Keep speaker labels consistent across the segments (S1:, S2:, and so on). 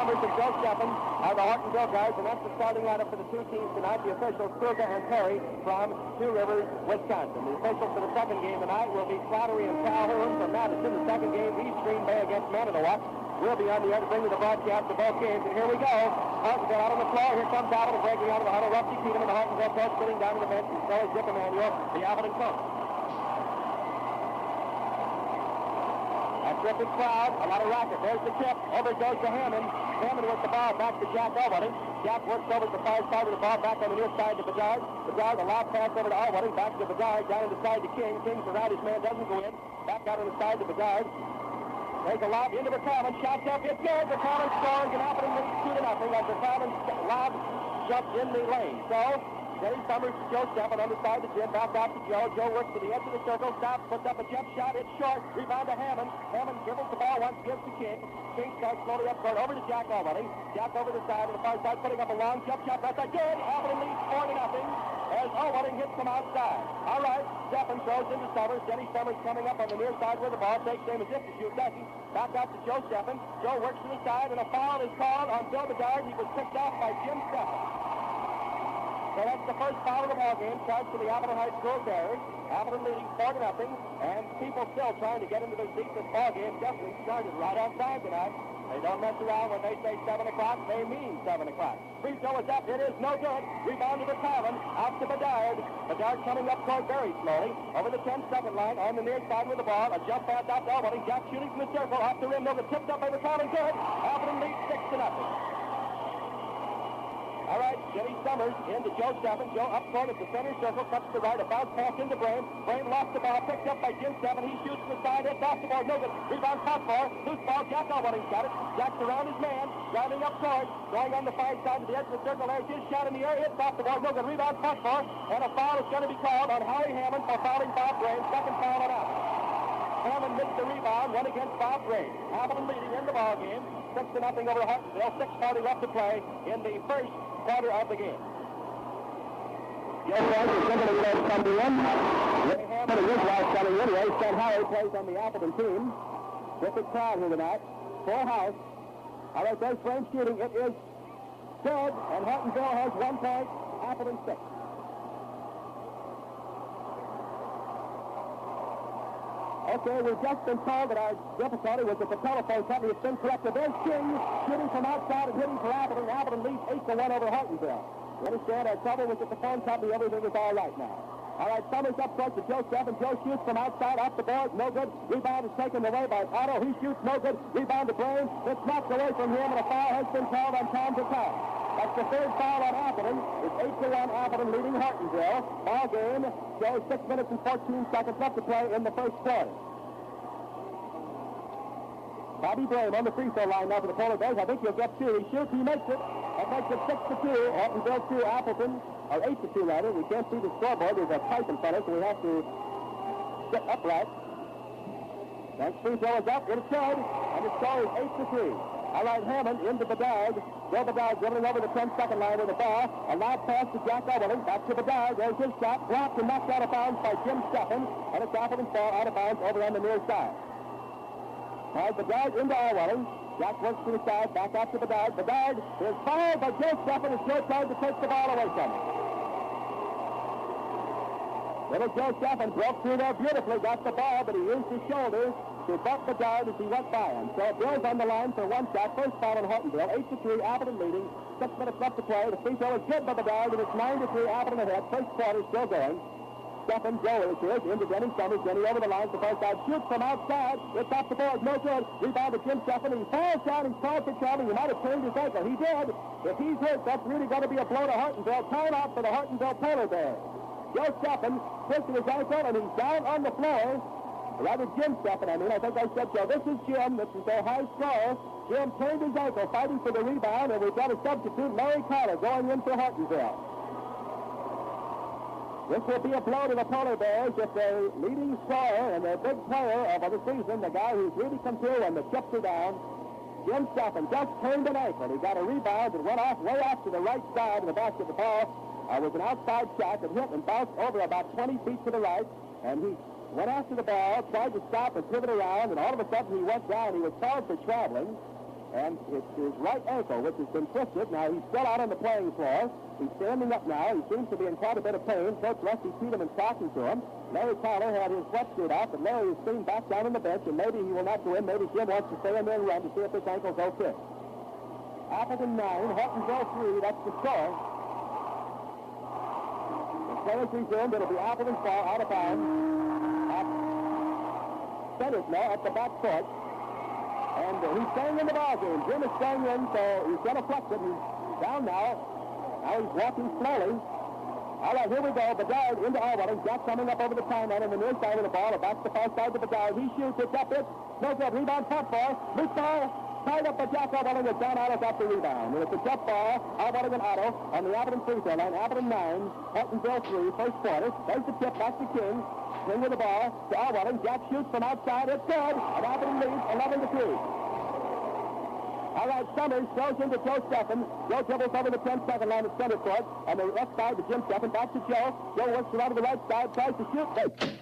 S1: Sommers and Joe Steffen are the Hortonville guys, and that's the starting lineup for the two teams tonight. The officials, Kruger and Perry from Two Rivers, Wisconsin. The officials for the second game tonight will be Slattery and Calhoun from Madison. The second game, East Green Bay against Manitowoc. We'll be on the air to bring you the broadcast of both games, and here we go. Hortonville out on the floor. Here comes Appleton breaking out of the huddle. Rusty Peterman, the Hortonville coach, sitting down to the bench, and so is Dick Emanuel, the Appleton coach. A terrific crowd, a lot of racket. There's the tip. Over goes to Hammond. Hammond with the ball back to Jack Allwooding. Jack works over to the far side of the ball, back on the near side to Bedard. Bedard, a lob pass over to Allwooding, back to Bedard, down on the side to King. King, the right, his man doesn't go in. Back out on the side to Bedard. There's a lob into McCollum. Shots up, it's good. McCollum scores, and Appleton leads 2-0 as McCollum lob jumped in the lane. So, Jerry Sommers, Joe Steffen on the side to Jim, back out to Joe. Joe works to the edge of the circle, stops, puts up a jump shot. It's short. Rebound to Hammond. Hammond dribbles the ball once, gives to King. King starts slowly up court over to Jack Allwooding. Jack over the side, and the far side putting up a long jump shot. That's a good. Appleton leads 4-0 as Allwooding hits from outside. All right, Steffen throws into Sommers. Denny Sommers coming up on the near side with the ball. Takes aim as if to shoot. Doesn't. Back out to Joe Steffen. Joe works to the side, and a foul is called on Bill Bedard. He was picked off by Jim Steffen. So that's the first foul of the ball game, charged to the Appleton High School Bears. Appleton leading 4-0, and people still trying to get into their seats. This ball game definitely started right on time tonight. They don't mess around when they say 7 o'clock. They mean 7 o'clock. Free throw is up. It is no good. Rebound to McCollum. Out to Bedard. Bedard coming up court very slowly. Over the 10-second line on the near side with the ball. A jump pass out to Allwooding. Jack shooting from the circle. Off the rim. No good. Tipped up by McCollum. Good. Appleton leads 6-0. All right, Jimmy Sommers into Joe Steffen. Joe up court at the center circle, cuts to the right, a bounce pass into Broehm. Broehm lost the ball, picked up by Jim Steffen. He shoots from the side, hits off the board, no good. Rebound, caught for, loose ball, Jack Allwooding's got it. Jack's around his man, driving up court, going on the far side to the edge of the circle. There's his shot in the air, hits off the board, no good. Rebound, caught for, and a foul is going to be called on Howie Hammond for fouling Bob Broehm. Second foul on Appleton. Hammond missed the rebound, one against Bob Broehm. Appleton leading in the ball game, 6-0 over Hortonville. 6:40 left to play in the first quarter of the game. Joe White is simply going to come in. Ray Hammond and his wife coming in. Ray Stan Howie plays on the Appleton team. Terrific crowd here tonight. Full house. All right, there's frame shooting. It is good, and Hortonville has 1 point. Appleton 6. Okay, we've just been told that our difficulty was that the telephone company has been corrected. There's King shooting from outside and hitting for Appleton. Appleton leads 8-1 over Hortonville. You understand, our trouble was at the phone company. Everything is all right now. All right, Sommers up front to Joe Steffen. Joe shoots from outside, off the board, no good. Rebound is taken away by Otto. He shoots, no good. Rebound to Broehm. It's knocked away from him, and a foul has been called on Tom Patel. That's the third foul on Appleton. It's 8-1 Appleton leading Hortonville. Ball game shows 6 minutes and 14 seconds left to play in the first quarter. Bobby Broehm on the free throw line now for the Polar Bears. I think he'll get 2. He shoots, he makes it. That makes it 6-2. Hortonville 2, Appleton, or 8-2 rather. We can't see the scoreboard. There's a pipe in front of us, so we have to sit upright. Next free throw is up. It's good, and the score is 8-3. All right, Hammond into Bedard. Joe Bedard dribbling over the 10-second line with the ball. A lob pass to Jack Allwooding. Back to Bedard. There's his shot. Blocked and knocked out of bounds by Jim Steffen. And it's Appleton ball out of bounds over on the near side. All right, Bedard into Allwooding. Jack works to the side. Back out to Bedard. Bedard is fouled by Joe Steffen. It's Joe trying to take the ball away from him. Little Joe Steffen broke through there beautifully. Got the ball, but he used his shoulders to butt Bedard as he went by him. So Bill's on the line for one shot. First foul in Hortonville. 8-3, Appleton leading. 6 minutes left to play. The free throw is good by Bedard, and it's 9-3, Appleton ahead. First quarter still going. Steffen, Joe is here, into Denny Sommers. Denny over the line for first side. Shoots from outside. It's off the board. No good. Rebound to Jim Steffen. He falls down. He's called for trouble. He might have turned his ankle. He did. If he's hurt, that's really going to be a blow to Hortonville. Time out for the Hortonville Polar Bears. Joe Steffen twisted his ankle, and he's down on the floor. Rather, Jim Steffen, I think I said so. This is Jim. This is their high scorer. Jim turned his ankle fighting for the rebound, and we've got a substitute, Larry Carter, going in for Hortonville. This will be a blow to the Polar Bears if their leading scorer and their big player of the season, the guy who's really come through and the chips are down, Jim Steffen, just turned an ankle. He got a rebound and went off way off to the right side of the basket. The ball was an outside shot that hit and bounced over about 20 feet to the right, and he went after the ball, tried to stop and pivot around, and all of a sudden he went down. He was fouled for traveling. And it's his right ankle, which has been twisted. Now, he's still out on the playing floor. He's standing up now. He seems to be in quite a bit of pain. Coach Rusty Tiedeman's talking to him. Larry Tyler had his sweatsuit out, but Larry is sitting back down on the bench, and maybe he will not go in. Maybe Jim wants to stay in there and run to see if his ankle's okay. Appleton 9, Hortonville 3. That's the score. The play is resumed. It'll be Appleton's ball out of bounds. Centers now at the back court. And he's staying in the ball game. Jim is staying in, so he's going to flex it. He's down now. Now he's walking slowly. All right, here we go. Bedard into Allwelling. Jack coming up over the timeline on the near side of the ball. Back to the far side to Bedard. He shoots. It's up. It's no good. Rebound, top ball. Loose ball. Tied up by Jack Allwelling. It's Don Otto got the rebound. And it's a jump ball. Allwelling and Otto on the Appleton free throw line. Appleton 9, Hortonville 3, first quarter. There's the tip. Back to King. King with the ball to Allwelling. Jack shoots from outside. It's good. And Appleton leads 11-3. All right, Sommers throws into Joe Steffen. Joe dribbles over the 10-second line of center court. On the left side to Jim Steffen. Back to Joe. Joe works around to the right side. Tries to shoot. Joe Steffen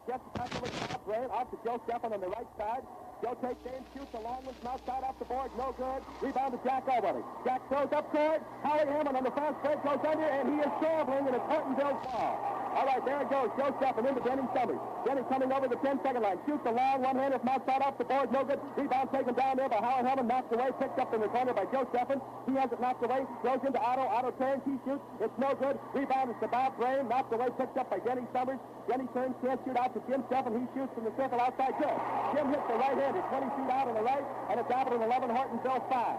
S1: gets the tackle with the brain off to Joe Steffen on the right side. Joe takes aim, shoots a long one from outside off the board. No good. Rebound to Jack Allwelling. Jack throws up court. Howie Hammond on the fast break goes under, and he is traveling in a Hortonville ball. All right, there it goes. Joe Steffen into Denny Sommers. Denny coming over the 10-second line. Shoots a long one-hander from outside off the board. No good. Rebound taken down there by Howard Hammond. Knocked away. Picked up in the corner by Joe Steffen. He has it knocked away. Goes into Otto. Otto turns. He shoots. It's no good. Rebound is to Bob Broehm. Knocked away. Picked up by Denny Sommers. Denny turns. Can't shoot out to Jim Steffen. He shoots from the circle outside. Good. Jim hits the right-hander. 20 feet out on the right. And it's Appleton 11, Hortonville 5.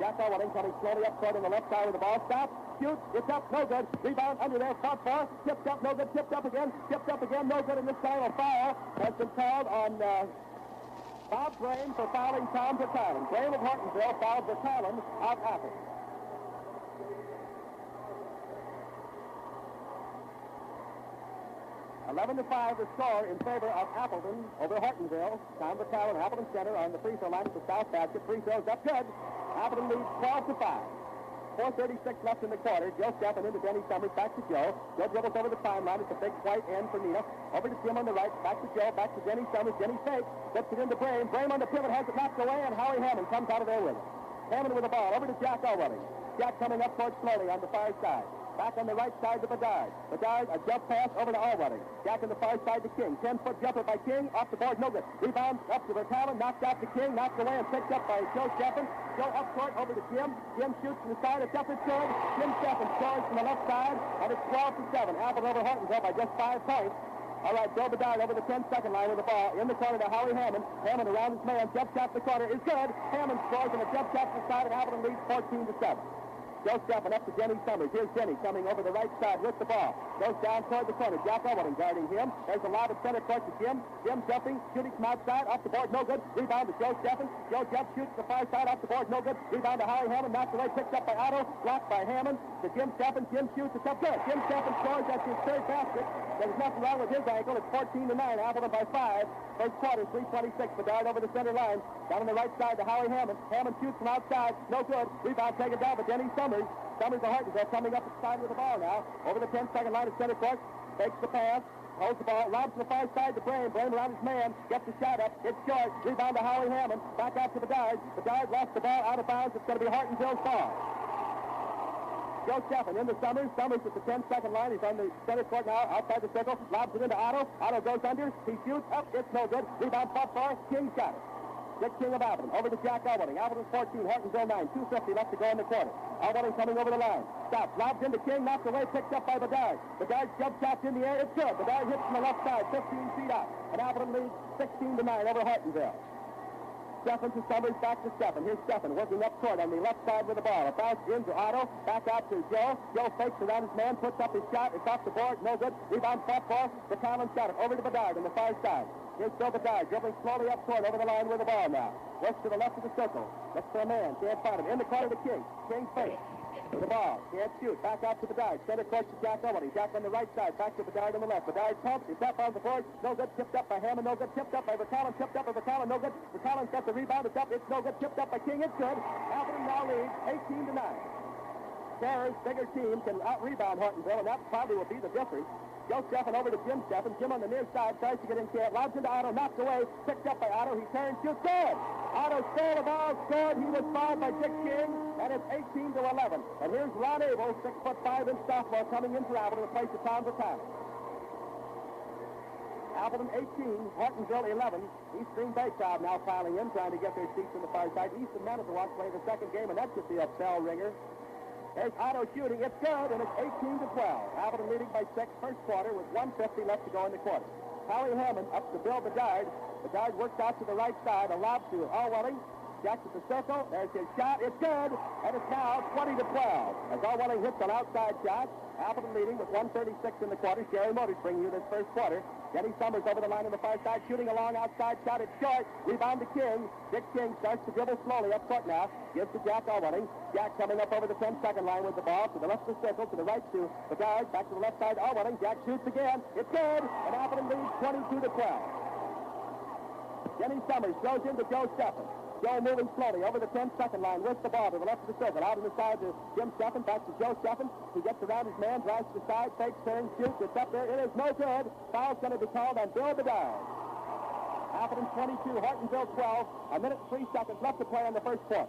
S1: Jack Allwelling coming slowly up court on the left side of the ball. Stop. Shoot. It's up. No good. Rebound under there. Fought for. Tipped up. No good. Tipped up again. Tipped up again. No good. And this time a foul has been called on Bob Broehm for fouling Tom Vertalen. Broehm of Hortonville fouled Vertalen of Appleton. $11-5 the score in favor of Appleton over Hortonville. Tom Vertalen, Appleton Center on the free throw line at the south basket. Free throws up good. Appleton leads 12-5. 4:36 left in the quarter. Joe Steffen into Denny Sommers. Back to Joe. Joe dribbles over the timeline. It's a big white end for Nina. Over to Jim on the right. Back to Joe. Back to Denny Sommers. Denny fakes. Gets it into Broehm. Broehm on the pivot. Has it knocked away. And Howie Hammond comes out of there with it. Hammond with the ball. Over to Jack Allwelling. Jack coming up court slowly on the far side. Back on the right side to Bedard. Bedard, a jump pass over to Allwelling. Jack on the far side to King. 10-foot jumper by King. Off the board, no good. Rebound up to Vertalen. Knocked out to King. Knocked away and picked up by Joe Steffen. Joe up court over to Jim. Jim shoots from the side. It's up. It's good. Jim Steffen scores from the left side. And it's 12-7. Appleton over Hortonville by just 5 points. All right, Joe Bedard over the 10-second line with the ball. In the corner to Howie Hammond. Hammond around his man. Jump shot to the corner is good. Hammond scores and a jump shot to the side, and Appleton leads 14-7. Joe Steffen up to Denny Sommers. Here's Denny coming over the right side with the ball. Goes down toward the corner. Jack Allwelling guarding him. There's a lob at center court to Jim. Jim jumping, shooting from outside. Off the board, no good. Rebound to Joe Steffen. Joe jumps, shoots the far side. Off the board, no good. Rebound to Howie Hammond. Knocked away, picked up by Otto. Blocked by Hammond. To Jim Steffen. Jim shoots. It's up good. Jim Steffen scores. That's his third basket. There's nothing wrong with his ankle. It's 14-9. Appleton by 5. First quarter, 3:26. Bedard over the center line. Down on the right side to Howie Hammond. Hammond shoots from outside. No good. Rebound taken down by Denny Sommers. Sommers of Hortonville coming up the side with the ball now. Over the 10-second line of center court. Takes the pass. Holds the ball. Lobs to the far side to Broehm. Broehm around his man. Gets the shot up. It's short. Rebound to Howie Hammond. Back out to Bedard. Bedard lost the ball out of bounds. It's going to be Hortonville's ball. Joe Steffen into Sommers. Sommers at the 10-second line. He's on the center court now, outside the circle. Lobs it into Otto. Otto goes under. He shoots up. It's no good. Rebound fought for. King shot it. Dick King of Appleton. Over to Jack Allwelling. Appleton 14. Hortonville 9. 2:50 left to go in the quarter. Allwelling coming over the line. Stops. Lobs into King. Knocked away. Picked up by Bedard. Bedard jump shots in the air. It's good. Bedard hits from the left side. 15 feet out. And Appleton leads 16-9 over Hortonville. Steffen to Sommers, back to Steffen. Here's Steffen working up court on the left side with the ball. A bounce into Otto, back out to Joe. Joe fakes around his man, puts up his shot. It's off the board, no good. Rebound fought for. Vertalen shot it over to Bedard on the far side. Here's Joe Bedard dribbling slowly up court over the line with the ball now. Works to the left of the circle. Looks for a man. Can't find him. In the corner to King. King fakes. With the ball. Can't shoot. Back out to Bedard. Center court to Jack Allwelling. Jack on the right side. Back to Bedard on the left. Bedard pumps. It's up on the board. No good. Tipped up by Hammond. No good. Tipped up by Vertalen. Tipped up by Vertalen. No good. Vertalen's got the rebound. It's up. It's no good. Tipped up by King. It's good. Appleton now leads 18-9. Sarah's bigger team can out-rebound Hortonville, and that probably will be the difference. Joe Steffen over to Jim Steffen. Jim on the near side tries to get in camp. Lobs into Otto, knocked away. Picked up by Otto. He turns, shoots, good. Otto stole the ball, scored. He was fouled by Dick King, and it's 18-11. And here's Ron Abel, 6'5" sophomore, coming in for Appleton to place the pound for pound. Appleton 18, Hortonville 11. East Green Bay crowd now filing in, trying to get their seats on the far side. Easton Manitowoc playing the second game, and that should be a bell ringer. There's Otto shooting. It's good, and it's 18-12. Appleton leading by 6 first quarter with 1:50 left to go in the quarter. Howie Hammond up to Bill Bedard. Bedard works out to the right side. A lob to Allwelling. Jacks at the circle. There's his shot. It's good, and it's now 20-12. As Allwelling hits an outside shot, Appleton leading with 1:36 in the quarter. Sherry Motors bringing you this first quarter. Denny Sommers over the line on the far side, shooting a long outside shot. It's short. Rebound to King. Dick King starts to dribble slowly up court now. Gives to Jack Allwelling. Jack coming up over the 10-second line with the ball. To the left of the circle, to the right to Bedard. Back to the left side, Allwelling. Jack shoots again. It's good, and Appleton leads 22-12. Denny Sommers throws into Joe Steffen. Joe moving slowly over the 10-second line with the ball to the left of the circle. Out on the side to Jim Steffen. Back to Joe Steffen. He gets around his man, drives to the side, fakes, turns, shoots. It's up there. It is no good. Foul's going to be called on Bill Bedard. Appleton 22, Hortonville 12. A minute and 3 seconds left to play in the first quarter.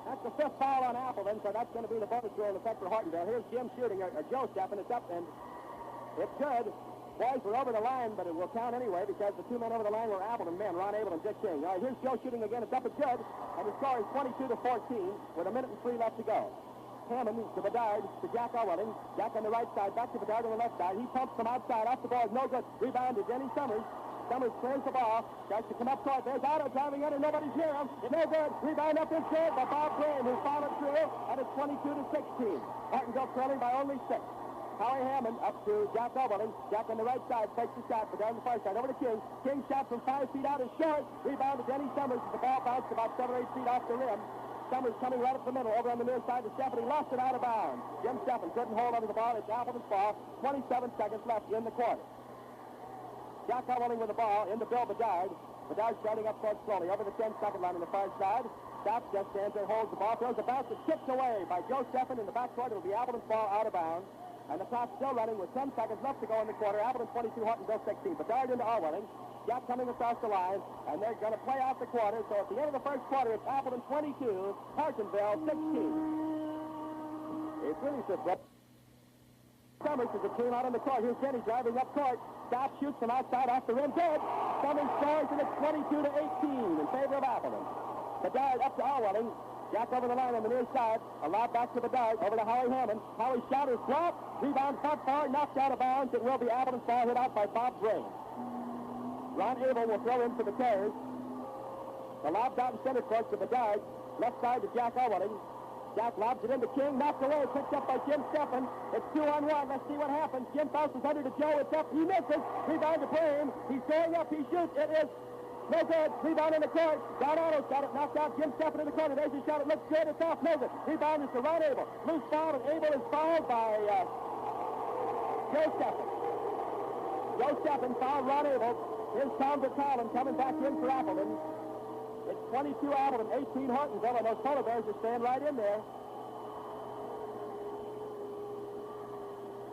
S1: That's the 5th foul on Appleton, so that's going to be the bonus rule in effect for Hortonville. Here's Jim shooting, or Joe Steffen. It's up, and it's good. Boys were over the line, but it will count anyway because the 2 men over the line were Appleton men, Ron Abel and Dick King. All right, here's Joe shooting again. It's up and good, and the score is 22-14 with a minute and 3 left to go. Hammond to Bedard to Jack Allwelling. Jack on the right side, back to Bedard on the left side. He pumps from outside, off the ball, no good. Rebound to Denny Sommers. Sommers clears the ball, tries to come up court. There's Otto driving in, and nobody's near him. It's no good. Rebound up is good by Bob Broehm, who fouled it through, and it's 22-16. Hortonville trailing by only 6. Howie Hammond up to Jack Allwelling. Jack on the right side takes the shot, but down the far side over to King. King shot from 5 feet out is short. Rebound to Denny Sommers. The ball bounced about 7 or 8 feet off the rim. Sommers coming right up the middle over on the near side to Steffen. He lost it out of bounds. Jim Steffen couldn't hold onto the ball. It's Appleton's ball. 27 seconds left in the quarter. Jack Allwelling with the ball into Bill Bedard. Bedard starting up court slowly over the 10-second line on the far side. Stops, just stands there, holds the ball, throws the bounce. It's kicked away by Joe Steffen in the backcourt. It'll be Appleton's ball out of bounds. And the clock still running with 10 seconds left to go in the quarter. Appleton 22, Hortonville 16. Bedard into Allwelling. Jack coming across the line, and they're going to play out the quarter. So at the end of the first quarter, it's Appleton 22, Hortonville 16. It's really simple. Sommers is a team out on the court. Here's Denny driving up court. Stops, shoots from outside off the rim. Good. Sommers scores, and it's 22-18 in favor of Appleton. Bedard up to Allwelling. Jack over the line on the near side. A lob back to Bedard. Over to Howie Hammond. Howie's shot is blocked. Rebound front far. Knocked out of bounds. It will be Appleton's ball hit out by Bob Broehm. Ron Abel will throw in for the Terrors. The lob's out in center court to Bedard. Left side to Jack Allwelling. Jack lobs it into King. Knocked away. Picked up by Jim Steffen. It's 2-on-1. Let's see what happens. Jim bounces under to Joe. It's up. He misses. Rebound to Broehm. He's going up. He shoots. It is no good. Rebound in the court. Don Otto's got it. Knocked out Jim Steffen in the corner. There's his shot. It looks good. It's off. No good. Rebound is to Ron Abel. Loose foul, and Abel is fouled by Joe Steffen. Joe Steffen fouled Ron Abel. Here's Tom Collin coming back in for Appleton. It's 22 Appleton, 18 Hortonville, and those polar bears are staying right in there.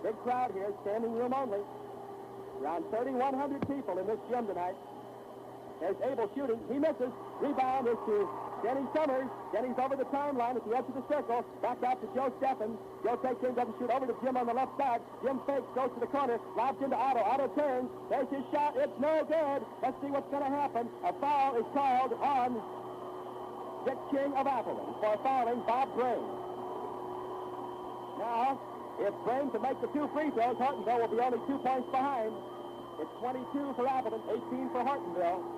S1: Big crowd here, standing room only. Around 3,100 people in this gym tonight. There's Abel shooting. He misses. Rebound is to Denny Sommers. Denny's over the timeline at the edge of the circle. Back out to Joe Steffen. Joe takes in, doesn't shoot. Over to Jim on the left side. Jim fakes, goes to the corner. Lobs into Otto. Otto turns. There's his shot. It's no good. Let's see what's going to happen. A foul is called on Dick King of Appleton for fouling Bob Broehm. Now, if Broehm to make the 2 free throws, Hortonville will be only 2 points behind. It's 22 for Appleton, 18 for Hortonville.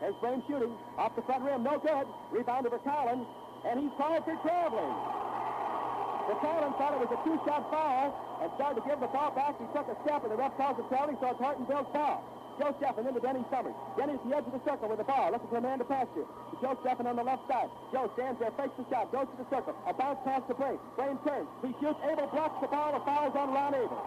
S1: There's Broehm shooting off the front rim. No good. Rebound to Collin, and he's called for traveling. Collin thought it was a 2-shot foul and started to give the ball back. He took a step, and the ref calls it traveling, so it's Hortonville's foul. Joe Steffen into Denny Sommers. Denny at the edge of the circle with the ball, looking for a man to pass to. Joe Steffen on the left side. Joe stands there, fakes the shot, goes to the circle. A bounce pass to Broehm. Broehm turns. He shoots. Abel blocks the ball. The foul's on Ron Abel.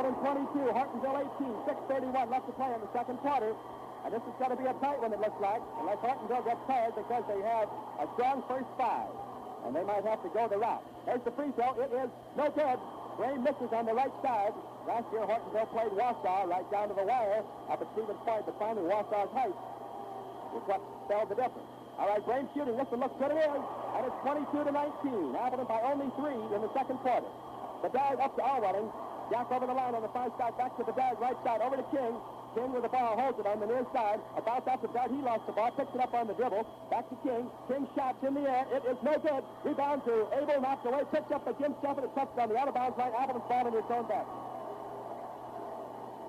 S1: Appleton 22, Hortonville 18, 6:31 left to play in the second quarter. And this is going to be a tight one, it looks like, unless Hortonville gets tired because they have a strong first five. And they might have to go the route. There's the free throw. It is no good. Broehm misses on the right side. Last year, Hortonville played Wausau right down to the wire up at Stevens Point, but finally Wausau's height is what spelled the difference. All right, Broehm shooting. This one looks good. It is. And it's 22-19. Appleton by only 3 in the second quarter. Bedard up to Allwelling. Jack over the line on the far side. Back to Bedard, right side. Over to King. King with the ball, holds it on the near side. About that to Bedard. He lost the ball. Picks it up on the dribble. Back to King. King shots in the air. It is no good. Rebound to Abel. Knocked away. Picked up by Jim Steffen. It touched on the out-of-bounds line. Appleton's ball in its own back.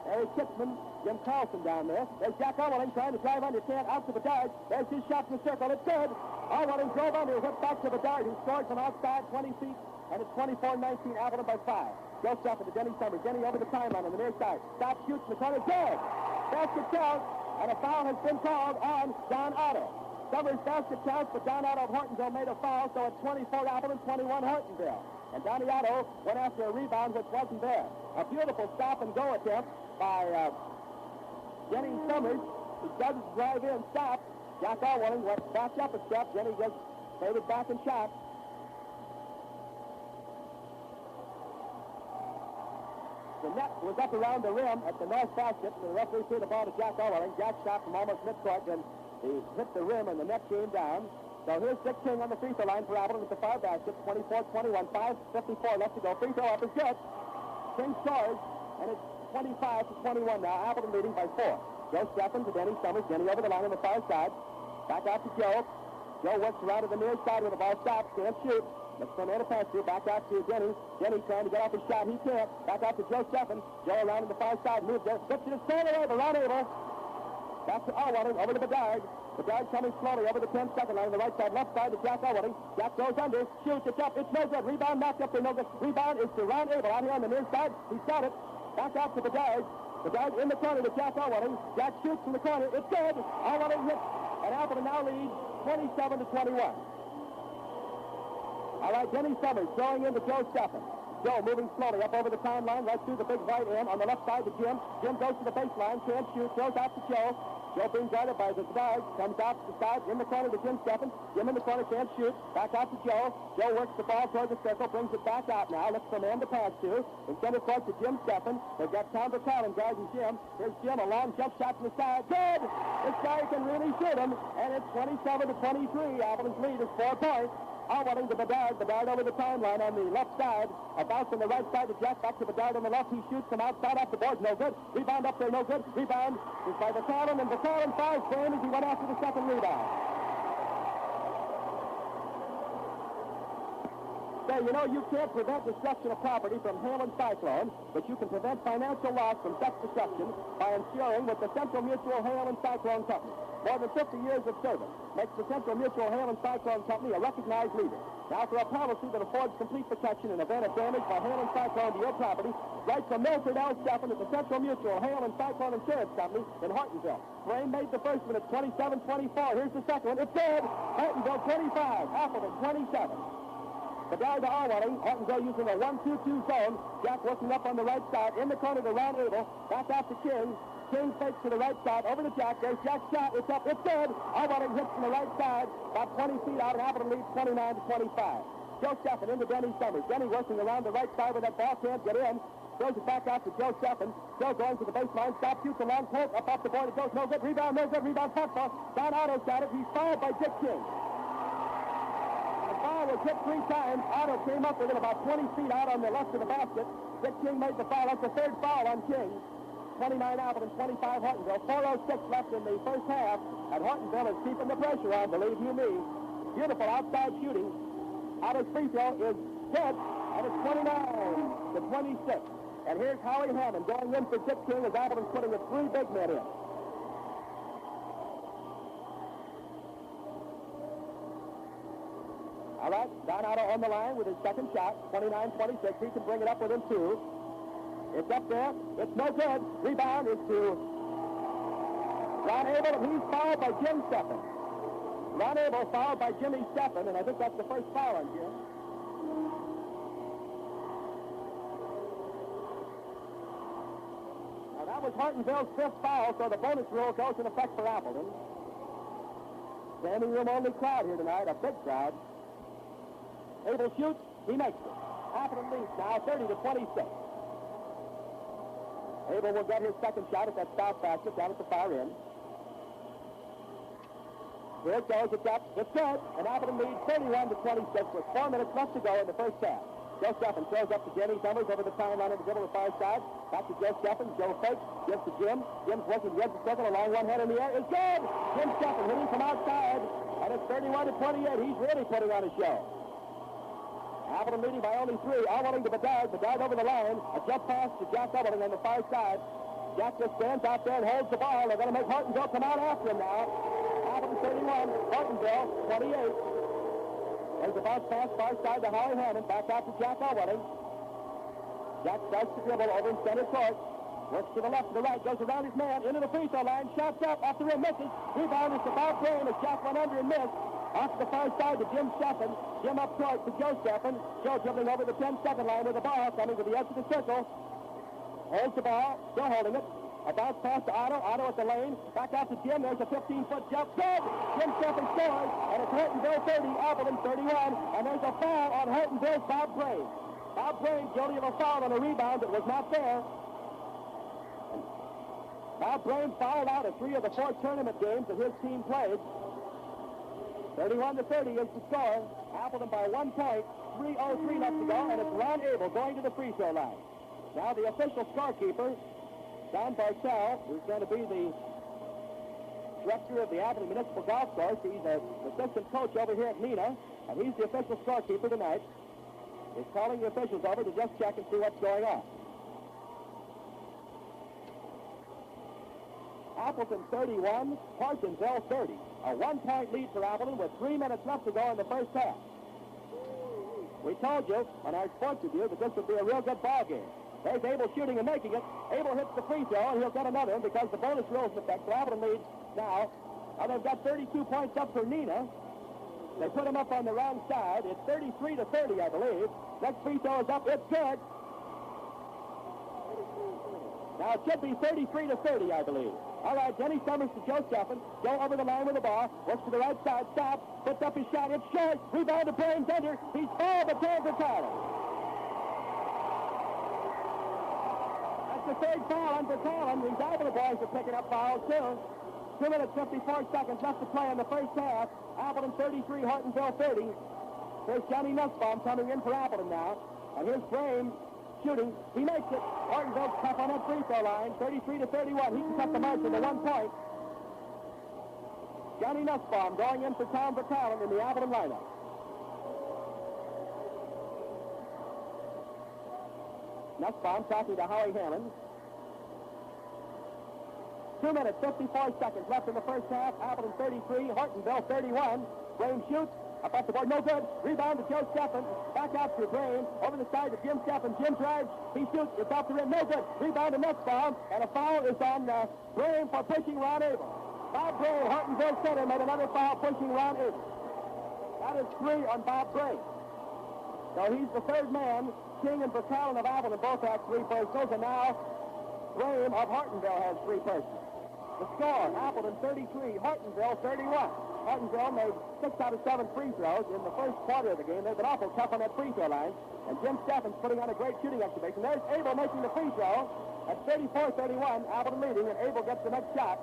S1: There's Kitzman, Jim Carlson down there. There's Jack Allwelling trying to drive under. Can't out to Bedard. There's his shot in the circle. It's good. Allwelling drove under. Whipped back to Bedard, who scored from outside 20 feet. And it's 24-19. Appleton by 5. Joe Steffen to Denny Sommers. Denny over the timeline on the near side. Stop, shoots in the corner. Good. Basket counts. And a foul has been called on Don Otto. Sommers basket counts, but Don Otto of Hortonville made a foul, so it's 24 Appleton, 21 Hortonville. And Donnie Otto went after a rebound which wasn't there. A beautiful stop-and-go attempt by Denny Sommers. He does drive in, stop. Jack Allwelling went back up a step. Denny just faded back and shot. The net was up around the rim at the north basket. The referee threw the ball to Jack Allwelling. Jack shot from almost midcourt, then he hit the rim and the net came down. So here's Dick King on the free throw line for Appleton with the 5 baskets. 24-21, 5:54 left to go. Free throw up is good. King scores, and it's 25-21 now. Appleton leading by 4. Joe Steffen to Denny Sommers. Denny over the line on the far side. Back out to Joe. Joe works around to the near side with the ball stops. Can't shoot. Looks for a man to pass to. Back out to Denny. Denny trying to get off his shot. He can't. Back out to Joe Steffen. Joe around to the far side. Moves there. Gets it straight away, but not able. Back to Allwelling. Over to Bedard. Bedard coming slowly over the 10-second line on the right side. Left side to Jack Allwelling. Jack goes under. Shoots. It's up. It's no good. Rebound knocked up there. No good. Rebound is to Ron Abel out here on the near side. He's got it. Back out to Bedard. Bedard in the corner to Jack Allwelling. Jack shoots from the corner. It's good. Allwelling hits. And Appleton now leads 27-21. All right, Denny Sommers throwing into Joe Steffen. Joe moving slowly up over the timeline, right through the big white end on the left side to Jim. Jim goes to the baseline, can't shoot, throws out to Joe. Joe being guarded by Bedard, comes out to the side, in the corner to Jim Steffen. Jim in the corner, can't shoot, back out to Joe. Joe works the ball toward the circle, brings it back out now, looks for a man to pass to. In center court to Jim Steffen. They've got Tom Bertell guarding Jim. Here's Jim, a long jump shot to the side. Good! This guy can really shoot him, and it's 27-23. Appleton's lead is 4 points. Allwelling to Bedard. Bedard over the timeline on the left side. A bounce on the right side to Jack. Back to Bedard on the left. He shoots from outside off the board. No good. Rebound up there. No good. Rebound is by Bertell, and Bertell fouls for him as he went after the second rebound. So, you know, you can't prevent destruction of property from hail and cyclone, but you can prevent financial loss from such destruction by insuring with the Central Mutual Hail and Cyclone Company. More than 50 years of service makes the Central Mutual Hail and Cyclone Company a recognized leader. Now for a policy that affords complete protection in event of damage by hail and cyclone to your property, write from Milford L. Steffen at the Central Mutual Hail and Cyclone Insurance Company in Hortonville. Broehm made the first one at 27-24. Here's the second one. It's good. Hortonville 25. Appleton 27. Bedard to Allwelling. Hortonville using a 1-2-2 zone. Jack working up on the right side. In the corner to Ron Abel. Back out to King. King fakes to the right side, over to Jack. There's Jack's shot. It's up. It's good. Allwelling hits from the right side, about 20 feet out, and Appleton leads 29-25. Joe Steffen into Denny Sommers. Denny working around the right side with that ball, can't get in. Throws it back out to Joe Steffen. Joe going to the baseline. Stop, shoots a long poke. Up off the board. It goes no good. Rebound, no good. Rebound, puck ball. Don Otto's got it. He's fouled by Dick King. The foul was hit 3 times. Otto came up with it about 20 feet out on the left of the basket. Dick King made the foul. That's the 3rd foul on King. 29 Appleton, 25 Hortonville. 4:06 left in the first half, and Hortonville is keeping the pressure on, believe you me. Beautiful outside shooting. Otto's free throw is good, and it's 29-26. And here's Howie Hammond going in for Dick King as Appleton's putting the 3 big men in. All right, Don Otto on the line with his second shot, 29-26. He can bring it up within 2. It's up there. It's no good. Rebound is to Ron Abel, and he's fouled by Jim Steffen. Ron Abel fouled by Jimmy Steffen, and I think that's the first foul on Jim. was Hortonville's 5th foul, so the bonus rule goes in effect for Appleton. Standing room only crowd here tonight, a big crowd. Abel shoots, he makes it. Appleton leads now 30-26. Abel will get his second shot at that south basket down at the far end. Here it goes, it's up, it's good, and Appleton leads 31-26 with 4 minutes left to go in the first half. Joe Steffen throws up to Jenny Sommers over the timeline of the middle of the far side. Back to Joe Steffen. Joe fakes, gives to Jim. Jim's working the edge of the circle, a long one hand in the air. It's good! Jim Steffen hitting from outside, and it's 31-28. He's really putting on a show. Appleton leading by only 3. Allwelling to Bedard. Bedard over the line. A jump pass to Jack Allwelling on the far side. Jack just stands out there and holds the ball. They're going to make Hortonville come out after him now. Appleton 31, Hortonville 28. There's a bounce pass far side to Howie Hammond. Back out to Jack Allwelling. Jack starts to dribble over in center court. Works to the left, to the right, goes around his man, into the free throw line, shots up, off the rim, misses. Rebound is to Broehm as Jack went under and missed. Off to the far side to Jim Steffen. Jim up court to Joe Steffen. Joe dribbling over the 10-second line with the ball, coming to the edge of the circle. Holds the ball, still holding it. A bounce pass to Otto. Otto at the lane. Back out to Jim. There's a 15-foot jump. Good! Jim Steffen scores, and it's Hortonville 30, Appleton 31. And there's a foul on Hortonville's Bob Broehm. Bob Broehm guilty of a foul on a rebound that was not there. Bob Broehm fouled out of 3 of the 4 tournament games that his team played. 31-30 is the score. Appleton by 1 point. 3:03 left to go, and it's Ron Abel going to the free throw line. Now the official scorekeeper, Don Bartell, who's going to be the director of the Appleton Municipal Golf Course. He's an assistant coach over here at Neenah, and he's the official scorekeeper tonight. He's calling the officials over to just check and see what's going on. Appleton 31, Hortonville 30. A 1-point lead for Appleton with 3 minutes left to go in the first half. We told you on our sports review that this would be a real good ball game. There's Abel shooting and making it. Abel hits the free throw, and he'll get another one because the bonus rules in effect. So Appleton leads now. They've got 32 points up for Neenah. They put him up on the wrong side. It's 33-30, I believe. Next free throw is up. It's good. Now it should be 33-30, I believe. All right, Denny Sommers to Joe Steffen. Joe over the line with the ball. Works to the right side. Stops. Puts up his shot. It's short. Rebound to Broehm under. He's fouled, but turns the title. That's the 3rd foul on Bertalin. These Appleton boys are picking up fouls, too. 2 minutes, 54 seconds left to play in the first half. Appleton 33, Hortonville 30. There's Johnny Nussbaum coming in for Appleton now. And here's Broehm shooting. He makes it. Hortonville's tough on that free throw line. 33-31. He can cut the margin to 1 point. Johnny Nussbaum going in for Tom Bertalin in the Appleton lineup. Nussbaum talking to Howie Hammond. 2 minutes, 54 seconds left in the first half. Appleton 33, Hortonville 31. Broehm shoots. Up off the board, no good. Rebound to Joe Steffen. Back out to Broehm. Over the side to Jim Steffen. Jim drives. He shoots. It's off the rim. No good. Rebound to Nussbaum. And a foul is on Broehm for pushing Ron Abel. Bob Broehm, Hortonville center, made another foul pushing Ron Abel. That is 3 on Bob Broehm. So he's the 3rd man. King and Bertalin of Appleton both have 3 personals. And now Broehm of Hortonville has 3 personals. The score, Appleton 33, Hortonville 31. Hortonville made 6 out of 7 free throws in the first quarter of the game. They've been awful tough on that free throw line. And Jim Steffen's putting on a great shooting exhibition. There's Abel making the free throw at 34-31. Appleton leading, and Abel gets the next shot.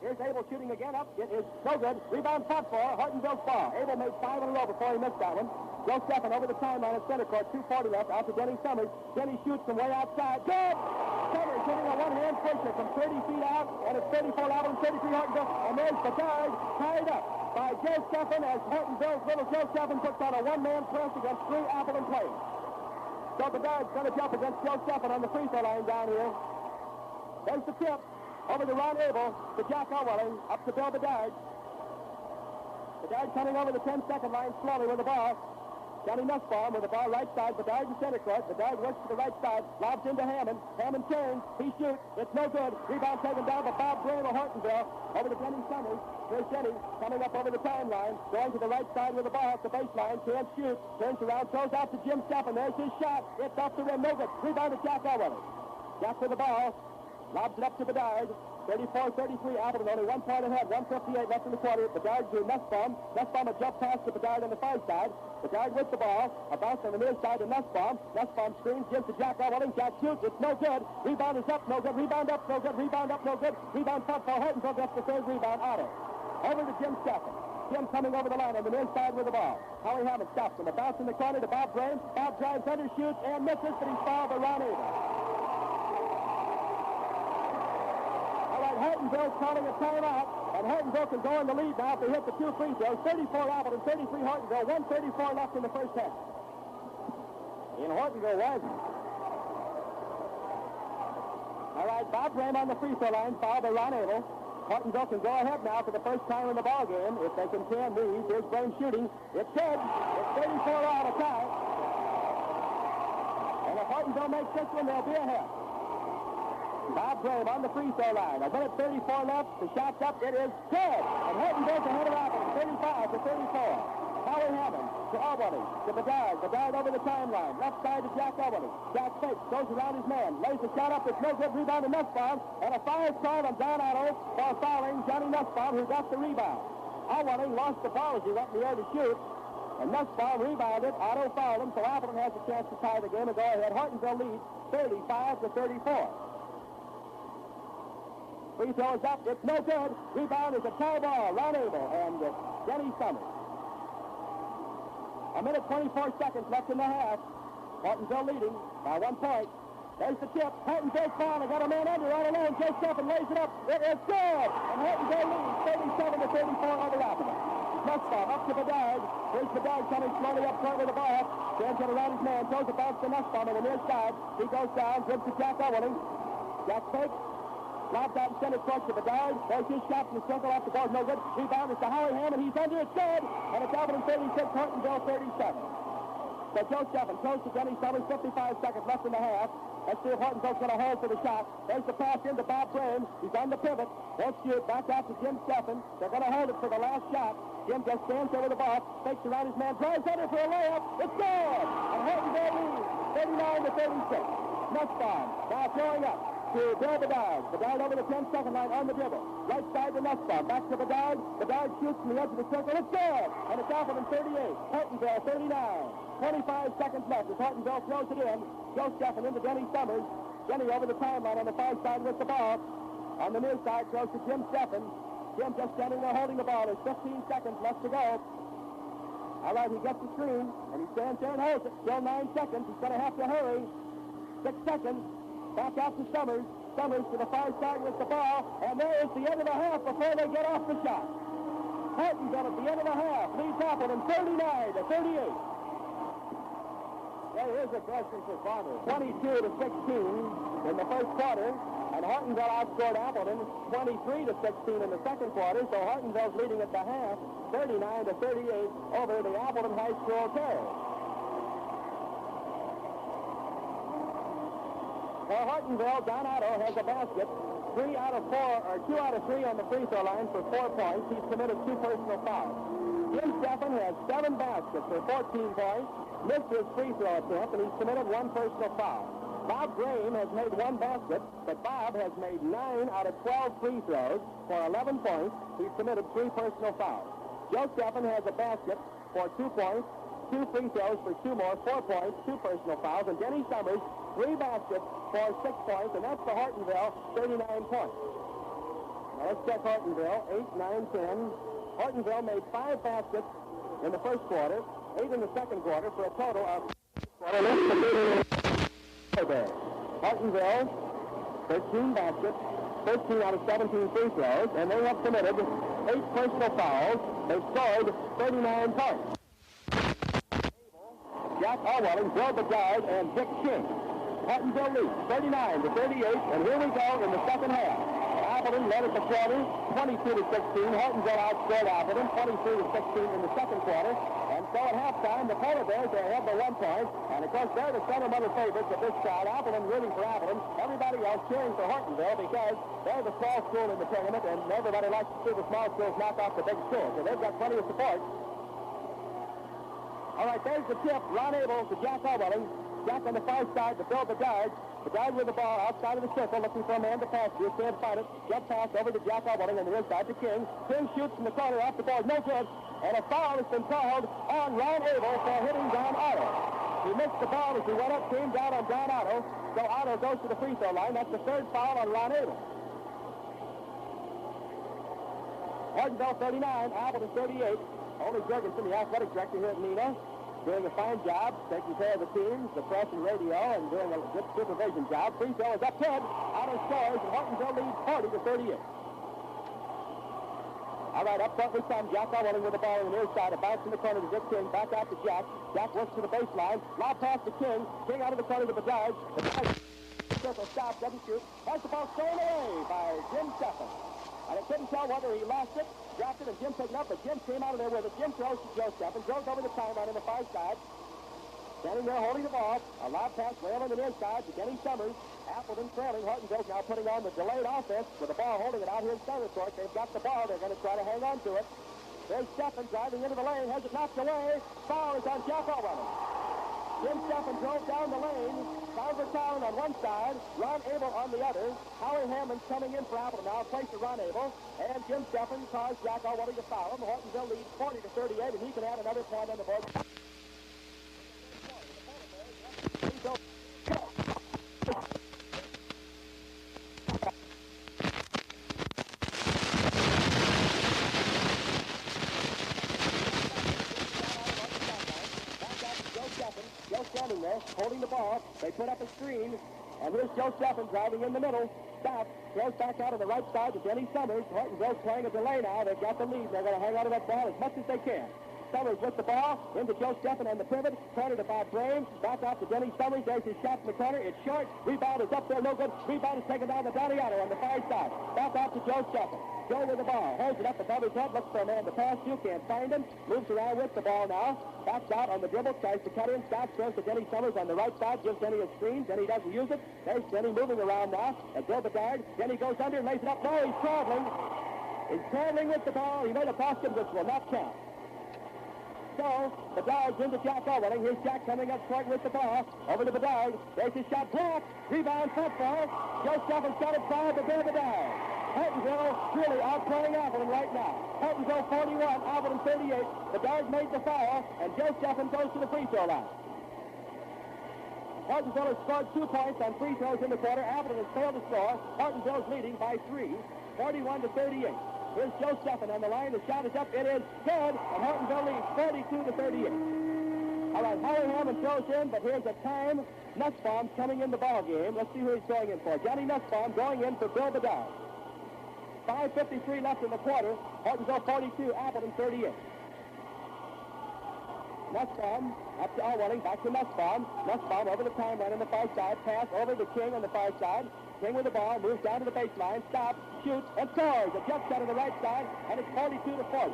S1: Here's Abel shooting again up. It is no good. Rebound fought for Hortonville's ball. Abel made 5 in a row before he missed that one. Joe Steffen over the timeline at center court. 2:40 left. Out to Denny Sommers. Denny shoots from way outside. Good! Sommers hitting a one-hand pusher from 30 feet out. And it's 34 Appleton, 33 Hortonville. And there's the guard tied up by Joe Steffen as Hortonville's little Joe Steffen puts on a one-man press against 3 Appleton players. So the guard's going to jump against Joe Steffen on the free throw line down here. There's the tip. Over to Ron Abel, to Jack Allwelling, up to Bill Bedard. Bedard coming over the 10-second line slowly with the ball. Johnny Nussbaum with the ball right side. Bedard in center court. Bedard works to the right side. Lobs into Hammond. Hammond turns. He shoots. It's no good. Rebound taken down by Bob Broehm of Hortonville. Over to Denny Sommers. Here's Denny coming up over the timeline. Going to the right side with the ball at the baseline. Can't shoot. Turns around. Throws out to Jim Steffen. There's his shot. It's off the rim. No good. Rebound to Jack Elway. Jack with the ball. Lobs it up to Bedard. 34-33, Appleton only 1 point ahead, 1:58 left in the quarter. Bedard to Nussbaum. Nussbaum a jump pass to Bedard on the far side. Bedard with the ball. A bounce on the near side to Nussbaum. Nussbaum screens, gives to Jack Elway. Jack shoots. It's no good. Rebound is up. No good. Rebound up. No good. Rebound up. No good. Rebound front for Hortonville. Gets the third rebound. Otto. Over to Jim Steffen. Jim coming over the line on the near side with the ball. Howie Hammond stops him. A bounce in the corner to Bob Broehm. Bob drives under, shoots, and misses, but he's fouled by Ron Abel. Hortonville's calling a timeout, and Hortonville can go in the lead now if they hit the 2 free throws. 34 Appleton, 33 Hortonville, 1:34 left in the first half. In Hortonville was. All right, Bob Broehm on the free throw line, fouled by Ron Abel. Hortonville can go ahead now for the first time in the ball game if they can these. Here's Broehm shooting. It's good. It's 34 out of tie. And if Hortonville makes this one, they'll be ahead. Bob Broehm on the free throw line. 1:34 left. The shot's up. It is good. And Hortonville's ahead of Appleton. 35-34. Howie Hammond to Elway. To Bedard. Bedard over the timeline. Left side to Jack Elway. Jack fakes. Goes around his man. Lays the shot up. It's no good. Rebound to Nussbaum. And a foul call on Don Otto for fouling Johnny Nussbaum, who got the rebound. Elway lost the ball as he went in the air to shoot. And Nussbaum rebounded. Otto fouled him. So Appleton has a chance to tie the game and go ahead. Hortonville leads 35-34. Free throw is up. It's no good. Rebound is a tie ball. Ron Abel and Denny Sommers. 1:24 left in the half. Hortonville leading by 1 point. There's the tip. Hortonville's foul. They got a man under all alone. Jim Steffen lays it up. It is good. And Hortonville leads 37-34 over Appleton. Nussbaum up to Bedard. Here's Bedard coming slowly up front with the ball. Stands it around his man. Throws it bounce to Nussbaum on the near side. He goes down. Gives to Jack Elway. Jack fakes. Lobs out in center court to Bedard. There's his shot from the circle off the board. No good. Rebound is to Howie Hammond. He's under. It's good. And it's Appleton 36, Hortonville 37. So Joe Steffen throws to Denny Sommers. 55 seconds left in the half. Let's see if Hortonville's going to hold for the shot. There's the pass into Bob Broehm. He's on the pivot. Won't shoot. Back out to Jim Steffen. They're going to hold it for the last shot. Jim just stands over the ball. Fakes around his man. Drives under for a layup. It's good. And Hortonville leads 39-36. Nussbaum now throwing up to Bill Bedard. Bedard over the 10-second line on the dribble. Right side to Nussbaum. Back to Bedard. Bedard shoots from the edge of the circle. It's good. And it's Appleton 38. Hortonville 39. 25 seconds left as Hortonville throws it in. Joe Steffen into Denny Sommers. Denny over the timeline on the far side with the ball. On the near side throws to Jim Steffen. Jim just standing there holding the ball. There's 15 seconds left to go. All right, he gets the screen, and he stands there and holds it. Still 9 seconds. He's going to have to hurry. 6 seconds. Back out to Sommers. Sommers to the far side with the ball. And there is the end of the half before they get off the shot. Hortonville at the end of the half leads Appleton 39-38. Well, here's a question for Farmer. 22-16 in the first quarter. And Hortonville outscored Appleton 23-16 in the second quarter. So Hortonville's leading at the half 39-38 over the Appleton High School Terrors. For Hortonville, Don Otto has a basket. 2 out of 3 on the free throw line for 4 points. He's committed 2 personal fouls. Jim Steffen has 7 baskets for 14 points. Missed his free throw attempt, and he's committed 1 personal foul. Bob Broehm has made 1 basket, but Bob has made 9 out of 12 free throws for 11 points. He's committed 3 personal fouls. Joe Steffen has a basket for 2 points, 2 free throws for 2 more, 4 points, 2 personal fouls, and Denny Sommers 3 baskets for 6 points, and that's for Hortonville, 39 points. Now let's check Hortonville, 8, 9, 10. Hortonville made 5 baskets in the first quarter, 8 in the second quarter, for a total of Hortonville, 13 baskets, 13 out of 17 free throws, and they have committed 8 personal fouls. They've scored 39 points. Jack Elway, Bill Bedard, and Dick King. Hortonville leads 39-38, and here we go in the second half. Appleton led at the quarter, 22-16. Hortonville outscored Appleton, 23-16 in the second quarter, and So at halftime, the Polar Bears are ahead by 1 point. And of course, they're the sentimental favorites of this crowd. Appleton rooting for Appleton. Everybody else cheering for Hortonville because they're the small school in the tournament, and everybody likes to see the small schools knock off the big schools. So they've got plenty of support. All right, there's the tip. Ron Abel to Jack Allwelling. Jack on the far side to Bill Bedard. Bedard with the ball outside of the circle, looking for a man to pass to. Can't find it. Get pass over to Jack Allwelling on the inside to King. King shoots from the corner off the board. No good. And a foul has been called on Ron Abel for hitting Don Otto. He missed the ball as he went up, came down on Don Otto. So Otto goes to the free throw line. That's the third foul on Ron Abel. Hortonville 39, Appleton 38. Ole Jurgensen, the athletic director here at Neenah, doing a fine job, taking care of the teams, the press and radio, and doing a good supervision job. Free throw is up 10. Otto scores, and Hortonville leads 40-38. All right, up front we come. Jack Allwelling with the ball on the near side. A bounce in the corner to Dick King. Back out to Jack. Jack works to the baseline. Lob pass to King. King out of the corner to Bedard. Bedard circle stop, doesn't shoot. Has the ball thrown away by Jim Steffen. And it couldn't tell whether he lost it, dropped it, and Jim picked it up, but Jim came out of there with it. Jim throws to Joe Steffen. Goes over the timeline on the far side. Standing there holding the ball. A lob pass way over the near side to Denny Sommers. Appleton trailing. Hortonville now putting on the delayed offense with the ball holding it out here in center court. They've got the ball. They're going to try to hang on to it. There's Steffen driving into the lane. Has it knocked away. Foul is on Jack Allwelling. Jim Steffen drove down the lane. Calvert Town on one side. Ron Abel on the other. Howie Hammond's coming in for Appleton now. Place to Ron Abel. And Jim Steffen caused Jack Allwelling to foul him. Hortonville leads 40-38, and he can add another point on the board. Standing there, holding the ball. They put up a screen, and here's Joe Steffen driving in the middle. Stops, throws back out on the right side to Denny Sommers. Hortonville's playing a delay now. They've got the lead. They're going to hang on to that ball as much as they can. Sommers with the ball, into Joe Steffen on the pivot. Corner to Bob Broehm. Back out to Denny Sommers. There's his shot in the corner. It's short. Rebound is up there, no good. Rebound is taken down to Don Otto on the far side. Back out to Joe Steffen. Joe with the ball. Holds it up above his head. Looks for a man to pass to. Can't find him. Moves around with the ball now. Backs out on the dribble. Tries to cut in. Stops. Throws to Denny Sommers on the right side. Gives Denny a screen. Denny doesn't use it. There's Denny moving around now. And Bill Bedard. Denny goes under and lays it up. No, he's traveling. He's traveling with the ball. He made a basket which will not count. So, Bedard's into Jack Allwelling. Here's Jack coming up short with the ball. Over to Bedard. There's his shot blocked. Rebound front ball. Joe Steffen's got it fouled to Bill Bedard. Hortonville really outplaying Appleton right now. Hortonville 41, Appleton 38. Bedard made the foul, and Joe Steffen goes to the free throw line. Hortonville has scored 2 points on free throws in the quarter. Appleton has failed to score. Hortonville's leading by 3, 41-38. Here's Joe Steffen on the line. The shot is up. It is good, and Hortonville leads 42-38. All right, Howie Hammond throws in, but here's a time. Nussbaum coming in the ball game. Let's see who he's going in for. Johnny Nussbaum going in for Bill Bedard. 5:53 left in the quarter. Hortonville 42, Appleton 38. Nussbaum up to Allwelling, back to Nussbaum. Nussbaum over the timeline on the far side. Pass over to King on the far side. King with the ball, moves down to the baseline, stops, shoots, and scores. A jump shot on the right side, and it's 42-40.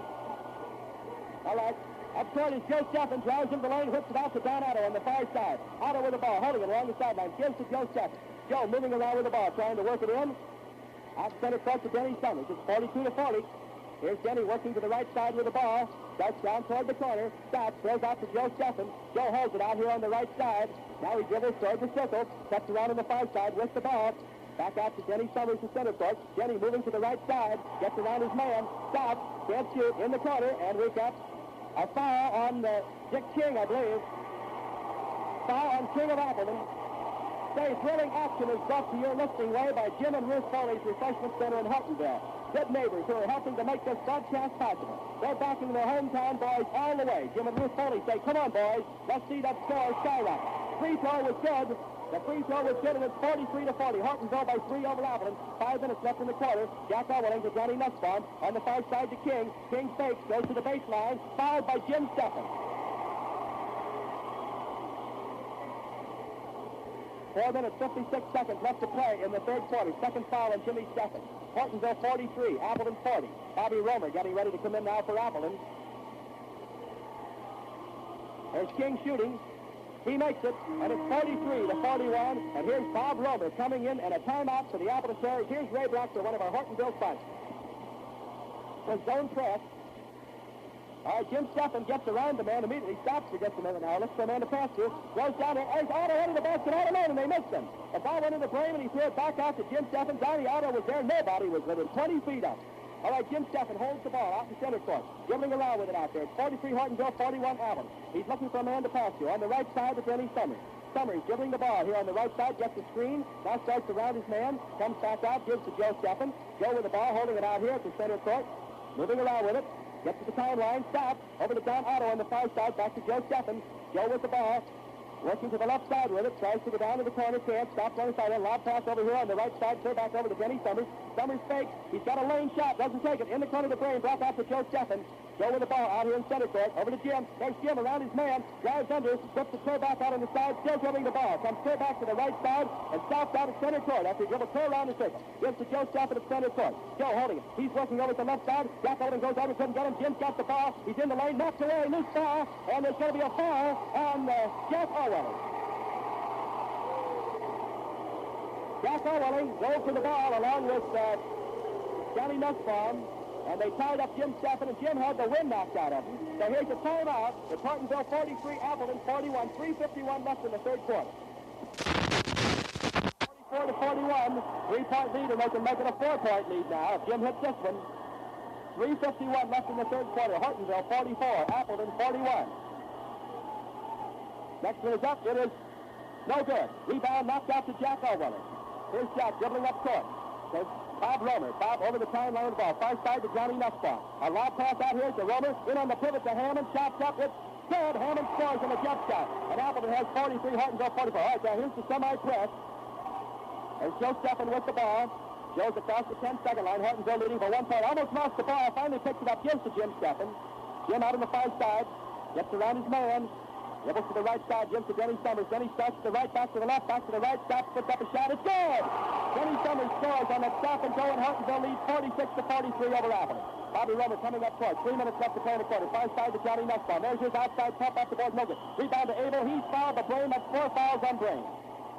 S1: All right. Up court is Joe Steffen, drives into the lane, whips it out to Don Otto on the far side. Otto with the ball, holding it along the sideline, gives to Joe Steffen. Joe moving around with the ball, trying to work it in. Out center court to Denny Sommers. It's 42-40. Here's Denny working to the right side with the ball. Starts down toward the corner. Stops. Throws out to Joe Steffen. Joe holds it out here on the right side. Now he dribbles toward the circle. Cuts around on the far side with the ball. Back out to Denny Sommers to center court. Denny moving to the right side. Gets around his man. Stops. Can't shoot. In the corner. And we've got a foul on Dick King, I believe. Foul on King of Appleton. Say, thrilling action is brought to your listening way by Jim and Ruth Foley's Refreshment Center in Hortonville. Good neighbors who are helping to make this broadcast possible. They're backing their hometown boys all the way. Jim and Ruth Foley say, come on, boys. Let's see that score skyrocket. Free throw was good. The free throw was good, and it's 43-40. Hortonville by 3 over Appleton. 5 minutes left in the quarter. Jack Allwelling to Johnny Nussbaum. On the far side to King. King fakes, goes to the baseline. Fouled by Jim Steffen. 4 minutes, 56 seconds left to play in the third quarter. Second foul on Jimmy Steffen. Hortonville 43, Appleton 40. Bobby Romer getting ready to come in now for Appleton. There's King shooting. He makes it, and it's 43-41. And here's Bob Romer coming in and a timeout for the Appleton Terriers. Here's Ray Brockster, one of our Hortonville punts. Was zone press. All right, Jim Steffen gets around the man immediately, stops for just a minute now, looks for a man to pass to, goes down there, there's Otto heading the basket all alone, and they missed him. The ball went into Broehm, and he threw it back out to Jim Steffen. Don Otto was there, nobody was with him, 20 feet up. All right, Jim Steffen holds the ball out in center court, dribbling around with it out there. It's 43 Hortonville, 41 Appleton. He's looking for a man to pass to. On the right side, it's Denny Sommers. Sommers dribbling the ball here on the right side, gets the screen, now starts around his man, comes back out, gives to Joe Steffen. Joe with the ball, holding it out here at the center court, moving around with it. Gets to the timeline, stops, over to Don Otto on the far side, back to Joe Steffen. Joe with the ball, working to the left side with it, tries to go down to the corner, can't, stops on the side, lob pass over here on the right side, throw back over to Denny Sommers. Sommers fakes, he's got a lane shot, doesn't take it, in the corner to Broehm, brought out to Joe Steffen. Joe with the ball out here in center court, over to Jim. There's Jim around his man, drives under, puts the throw back out on the side, still dribbling the ball. Comes clear back to the right side and stops out at center court after he dribbles clear around the circle. Gives to Joe Steffen at center court. Joe holding it. He's working over to the left side. Jack Owen goes over, couldn't get him. Jim's got the ball. He's in the lane, knocks away, loose foul, and there's going to be a foul on Jack Orwelling. Jack Orwelling goes to the ball along with Johnny Nussbaum. And they tied up Jim Steffen, and Jim had the wind knocked out of him. So here's a timeout. It's Hortonville 43, Appleton 41, 3:51 left in the third quarter. 44-41, 3-point lead, and they can make it a 4-point lead now if Jim hits this one. 3:51 left in the third quarter. Hortonville 44, Appleton 41. Next one is up. It is no good. Rebound knocked out to Jack Orwelling. Here's Jack dribbling up court. There's Bob Romer. Bob over the timeline of the ball. Far side to Johnny Nussbaum. A lob pass out here to Romer. In on the pivot to Hammond. Shots up. It's good. Hammond scores on a jump shot. And Appleton has 43. Hortonville 44. All right, now here's the semi-press. There's Joe Steffen with the ball. Joe's across the 10-second line. Hortonville leading for 1 point. Almost lost the ball. Finally picks it up. Gives to Jim Steffen. Jim out on the far side. Gets around his man. Dribbles to the right side, Jim to Denny Sommers. Denny starts to the right, back to the left, back to the right, stops, puts up a shot. It's good! Denny Sommers scores on that stop and go, and Hortonville leads 46-43 over Appleton. Bobby Romer coming up court. 3 minutes left to play in the quarter. Far side to Johnny Nussbaum. There's his outside pump off the board. No good. Rebound to Abel. He's fouled, but Broehm has 4 fouls on Broehm.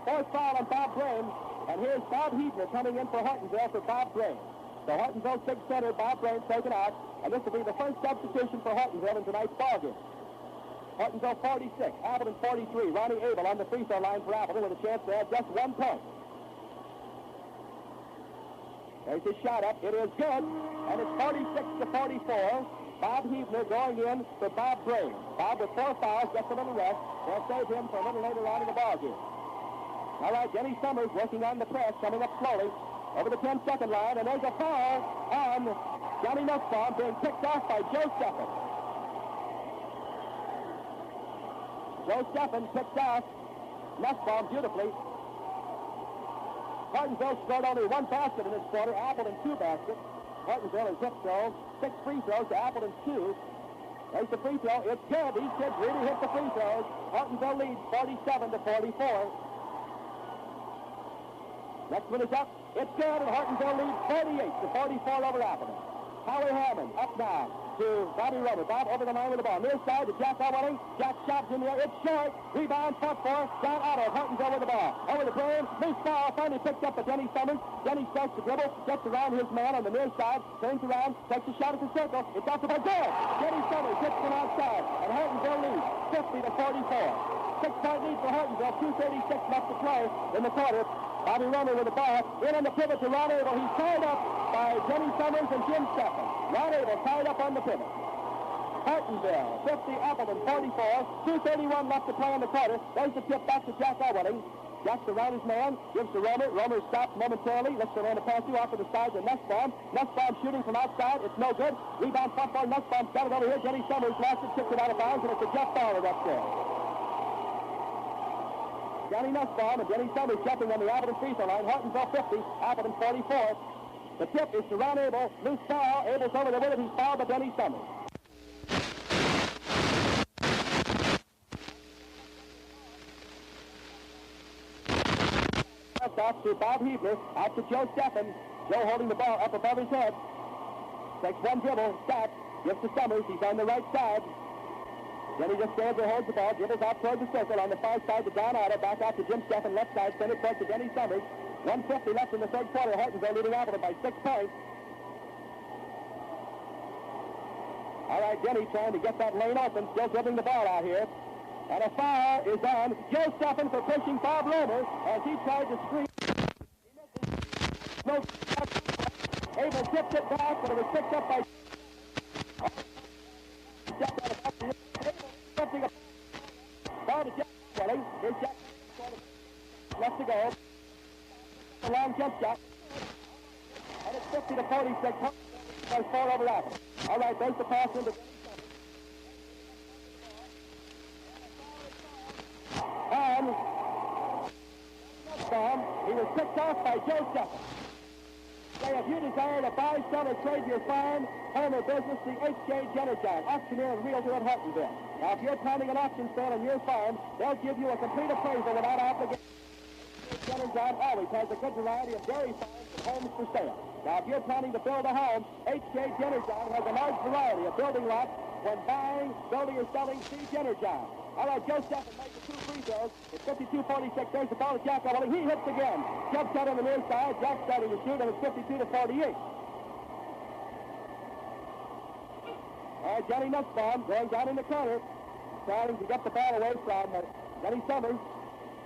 S1: 4th foul on Bob Broehm. And here's Bob Heidner coming in for Hortonville for Bob Broehm. So Hortonville's big center, Bob Broehm, taken out. And this will be the first substitution for Hortonville in tonight's ballgame. Hortonville 46, Appleton 43. Ronnie Abel on the free throw line for Appleton with a chance to add just 1 point. There's his shot up. It is good. And it's 46-44. Bob Heidner going in for Bob Broehm. Bob with 4 fouls, just a little rest. They'll save him for a little later on in the ballgame. All right, Denny Sommers working on the press, coming up slowly over the 10-second line. And there's a foul on Johnny Nussbaum being picked off by Joe Steffen. Joe Steffen picked off Nussbaum beautifully. Hortonville scored only 1 basket in this quarter. Appleton 2 baskets. Hortonville has hit 6 free throws to Appleton's 2. There's the free throw. It's good. These kids really hit the free throws. Hortonville leads 47-44. Next one is up. It's good, and Hortonville leads 48-44 over Appleton. Howie Hammond up now to Bobby Romer. Bob over the line with the ball. Near side to Jack Orwelling. Jack shots in the air. It's short. Rebound, fought for. Don Otto. Hortonville with the ball. Over the Broehm. Loose ball. Finally picked up by Denny Sommers. Denny starts to dribble. Gets around his man on the near side. Turns around. Takes a shot at the circle. It's off the ball. Good. Denny Sommers hits from outside. And Hortonville leads 50-44. 6-point lead for Hortonville. 2:36 left to play in the quarter. Bobby Romer with the ball. In on the pivot to Ron Abel. He's tied up by Denny Sommers and Jim Steffen. Ron Abel tied up on the pivot. Hortonville 50, Appleton 44. 2:31 left to play in the quarter. There's the tip back to Jack Orwelling. Jack's around his man. Gives to Romer. Romer stops momentarily. Looks for a man to pass you off to the side to Nussbaum. Nussbaum shooting from outside. It's no good. Rebound front ball. Nussbaum's got it over here. Denny Sommers lost it, kicked it out of bounds, and it's a Jeff Fowler up there. Johnny Nussbaum and Denny Sommers jumping on the Appleton free throw line. Hortonville 50, Appleton 44. The tip is to Ron Abel. Loose foul. Abel's over the with it. He's fouled by Denny Sommers. Off to Bob Heidner. Out to Joe Steffen. Joe holding the ball up above his head. Takes 1 dribble. Stops. Gives to Sommers. He's on the right side. Denny just stands there, holds the ball, dribbles out toward the circle on the far side to Don Otto, back out to Jim Steffen, left side, center court to Denny Sommers. 1:50 left in the third quarter. Hortonville leading Appleton by 6 points. All right, Denny trying to get that lane open, still dribbling the ball out here. And a foul is on Joe Steffen for pushing Bob Romer as he tried to screen. No, Abel tipped it back, but it was picked up by... Ball to Jack Kelly. Here's Jack. Left to go. A long jump shot. And it's 50 to 46. There's 4 over Apple. All right, there's the pass into... And... he was picked off by Joe Steffen. Say, if you desire to buy, sell, or trade your farm, home, or business, the H.J. Jennerjohn, auctioneer and realtor at Hortonville. Now, if you're planning an auction sale on your farm, they'll give you a complete appraisal without obligation. Jennerjohn always has a good variety of dairy farms and homes for sale. Now, if you're planning to build a home, H.J. Jennerjohn has a large variety of building lots. When buying, building, or selling, see Jennerjohn. All right, Joe Steffen makes the 2 free throws. It's 52-46. There's the ball to Jack Otto. He hits again. Jump shot on the near side. Jack starting to shoot, and it's 52 to 48. All right, Johnny Nussbaum going down in the corner, trying to get the ball away from Denny Sommers.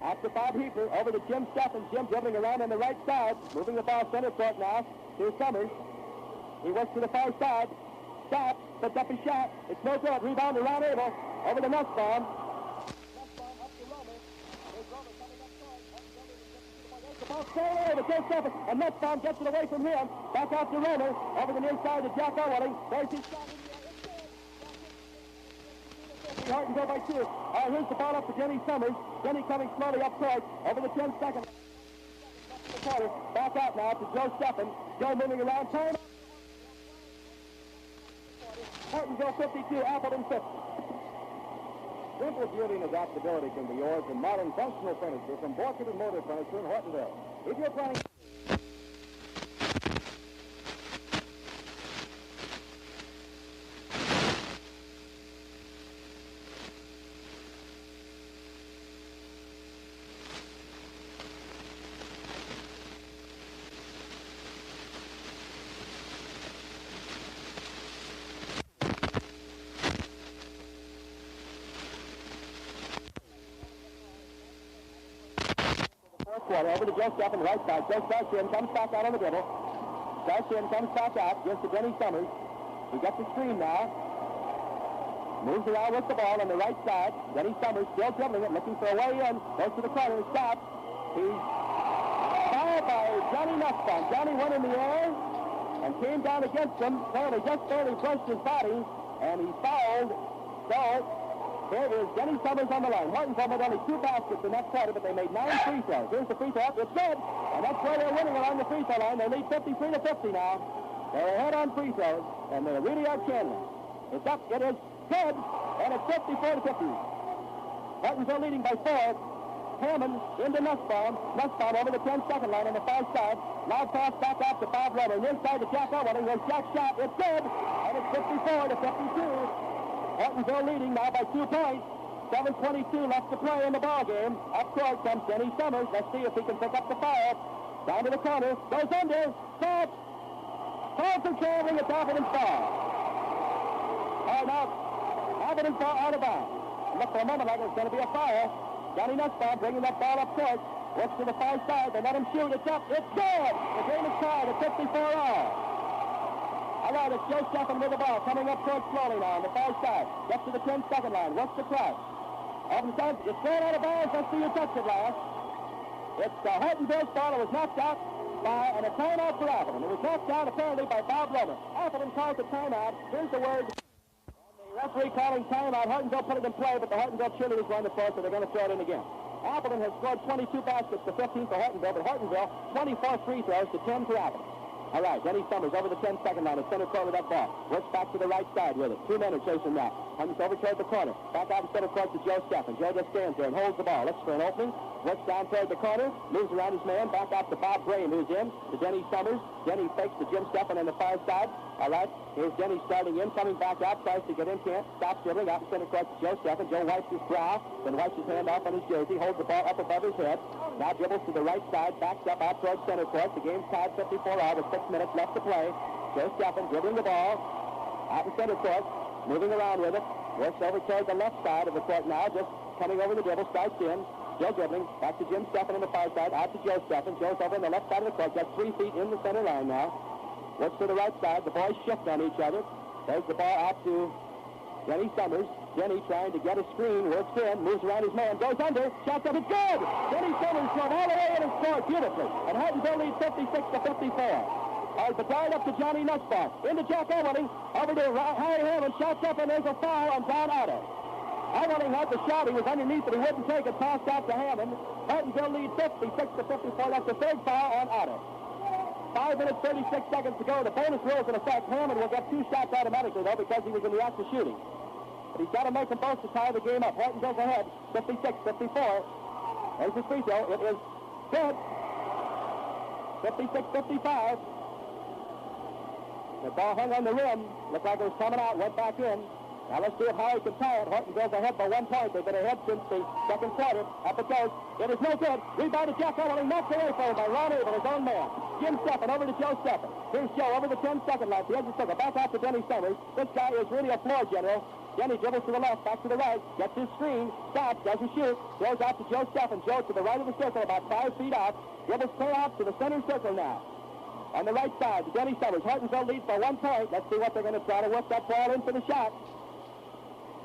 S1: Out to Bob Heaper, over to Jim Steffen. Jim dribbling around on the right side, moving the ball center court now to Sommers. He works to the far side. Stops, puts up his shot. It's no good. Rebound around Abel. Over to Nussbaum. Nussbaum up to Romer. There's Romer coming up short. The ball straight away to Joe Steffen. And Nussbaum gets it away from him. Back out to Romer. Over the near side to Jack Otto. There's his shot in the air. It's good. Hortonville by 2. Here's the ball up to Denny Sommers. Denny coming slowly up court. Over the 10 seconds. Back out now to Joe Steffen. Joe moving around. Time. Hortonville 52, Appleton 50. Simple beauty and adaptability can be yours in modern functional furniture from Borkett and Motor Furniture in Hortonville. If you're planning... Quarter over to Joe Steffen, right side. Joe starts in, comes back out on the dribble. Starts in, comes back out, gives to Denny Sommers. He gets the screen now. Moves around with the ball on the right side. Denny Sommers still dribbling it, looking for a way in. Goes to the corner, stops. He's fouled by Johnny Nussbaum. Johnny went in the air and came down against him. Just barely brushed his body, and he fouled. So, here is Denny Sommers on the line. Hortonville made only 2 baskets in that quarter, but they made 9 free throws. Here's the free throw. It's good. And that's where they're winning along the free throw line. They lead 53 to 50 now. They're ahead on free throws, and they really are channeling. It's up. It is good. And it's 54 to 50. Hortonville leading by 4. Hammond into Nussbaum. Nussbaum over the 10-second line on the far side. Loud pass back out to Bob Romer. Near side to Jack Otto. There's Jack's shot. It's good. And it's 54 to 52. Hortonville leading now by 2 points. 7:22 left to play in the ball game. Up court comes Denny Sommers. Let's see if he can pick up the foul. Down to the corner. Goes under. Stops. Foul for traveling. It's Appleton's foul. All out. Appleton's foul out of bounds. Looked for a moment like it was going to be a foul. Johnny Nussbaum bringing that ball up court. Looks to the far side. They let him shoot. It's up. It's good. The game is tied at 54 all. All right, it's Joe Steffen with the ball, coming up court slowly now on the far side. Gets to the 10-second line, works the cross. Off the side, it's thrown out of bounds. Let's see who touched it last. It's Hortonville's ball. It was knocked out by a timeout for Appleton. It was knocked out apparently by Bob Romer. Appleton calls the timeout. Here's the word. And the referee calling timeout. Hortonville put it in play, but the Hortonville cheerleaders run the floor, so they're going to throw it in again. Appleton has scored 22 baskets to 15 for Hortonville, but Hortonville 24 free throws to 10 for Appleton. All right, Denny Sommers over the 10-second line. At center court with that ball. Works back to the right side with it. 2 men are chasing that. Comes over toward the corner. Back out instead of course to Joe Steffen. Joe just stands there and holds the ball. Looks for an opening. Works down toward the corner. Moves around his man. Back out to Bob Broehm, who's in. To Denny Sommers. Denny fakes to Jim Steffen on the far side. All right. Here's Denny starting in. Coming back out. Tries to get in. Can't. Stops dribbling. Out in center court to Joe Steffen. Joe wipes his brow. Then wipes his hand off on his jersey. Holds the ball up above his head. Now dribbles to the right side. Backs up out towards center court. The game's tied 54 all with 6 minutes left to play. Joe Steffen dribbling the ball. Out in center court. Moving around with it. Works over toward the left side of the court now. Just coming over the dribble. Starts in. Joe dribbling. Back to Jim Steffen on the far side. Out to Joe Steffen. Joe's over on the left side of the court. Just 3 feet in the center line now. Works to the right side. The boys shift on each other. There's the ball out to Denny Sommers. Denny trying to get a screen. Works in. Moves around his man. Goes under. Shots up. It's good! Denny Sommers drove all the way in and scored beautifully. And Hortonville leads 56-54. Bedard up to Johnny Nussbaum. Into Jack Owling. Over to Harry Hammond. Shots up, and there's a foul on Don Otto. Owling had the shot. He was underneath, but he wouldn't take it. Passed out to Hammond. Hortonville leads 56-54. That's the third foul on Otto. 5 minutes, 36 seconds to go. The bonus rule is in effect. Hammond will get 2 shots automatically, though, because he was in the act of shooting. But he's got to make them both to tie the game up. Hortonville's ahead, 56-54. There's the free throw. It is good. 56-55. The ball hung on the rim. Looked like it was coming out. Went back in. Now let's see if Howard can tie it. Hortonville's ahead by 1 point. They've been ahead since the second quarter. Up it goes. It is no good. Rebound to Jack Owling. Knocked away from him by Ron Abel, his own man. Jim Steffen over to Joe Steffen. Here's Joe over the 10-second line. The edge of the circle. Back out to Denny Sommers. This guy is really a floor general. Denny dribbles to the left, back to the right. Gets his screen. Stops. Doesn't shoot. Throws out to Joe Steffen. Joe to the right of the circle, about 5 feet out. Dribbles clear out to the center circle now. On the right side, Denny Sommers. Hortonville leads by 1 point. Let's see what they're going to try to work that ball in for the shot.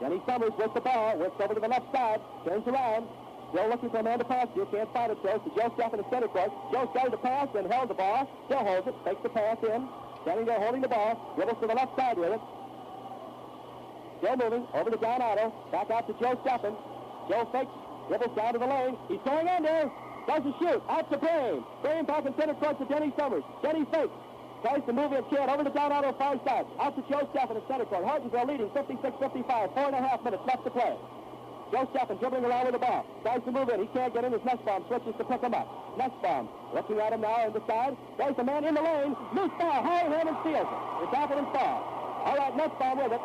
S1: Denny Sommers with the ball. Works over to the left side. Turns around. Still looking for a man to pass to. Can't find it. Throws to Joe Steffen in center court. Joe started to pass and held the ball. Still holds it. Takes the pass in. Standing there holding the ball. Dribbles to the left side with it. Still moving. Over to Don Otto. Back out to Joe Steffen. Joe fakes. Dribbles down to the lane. He's going under. Doesn't shoot. Out to Broehm. Broehm back in center court to Denny Sommers. Denny fakes. Tries to move in. Can't. Over to Don Otto, far side. Out to Joe Steffen in center court. Hortonville leading 56-55. 4.5 minutes left to play. Joe Steffen dribbling around with the ball. Tries to move in. He can't get in. His Nussbaum switches to pick him up. Nussbaum looking at him now on the side. There's a man in the lane. Loose ball. Harry Hammond steals it. It's Appleton's ball. All right, Nussbaum with it.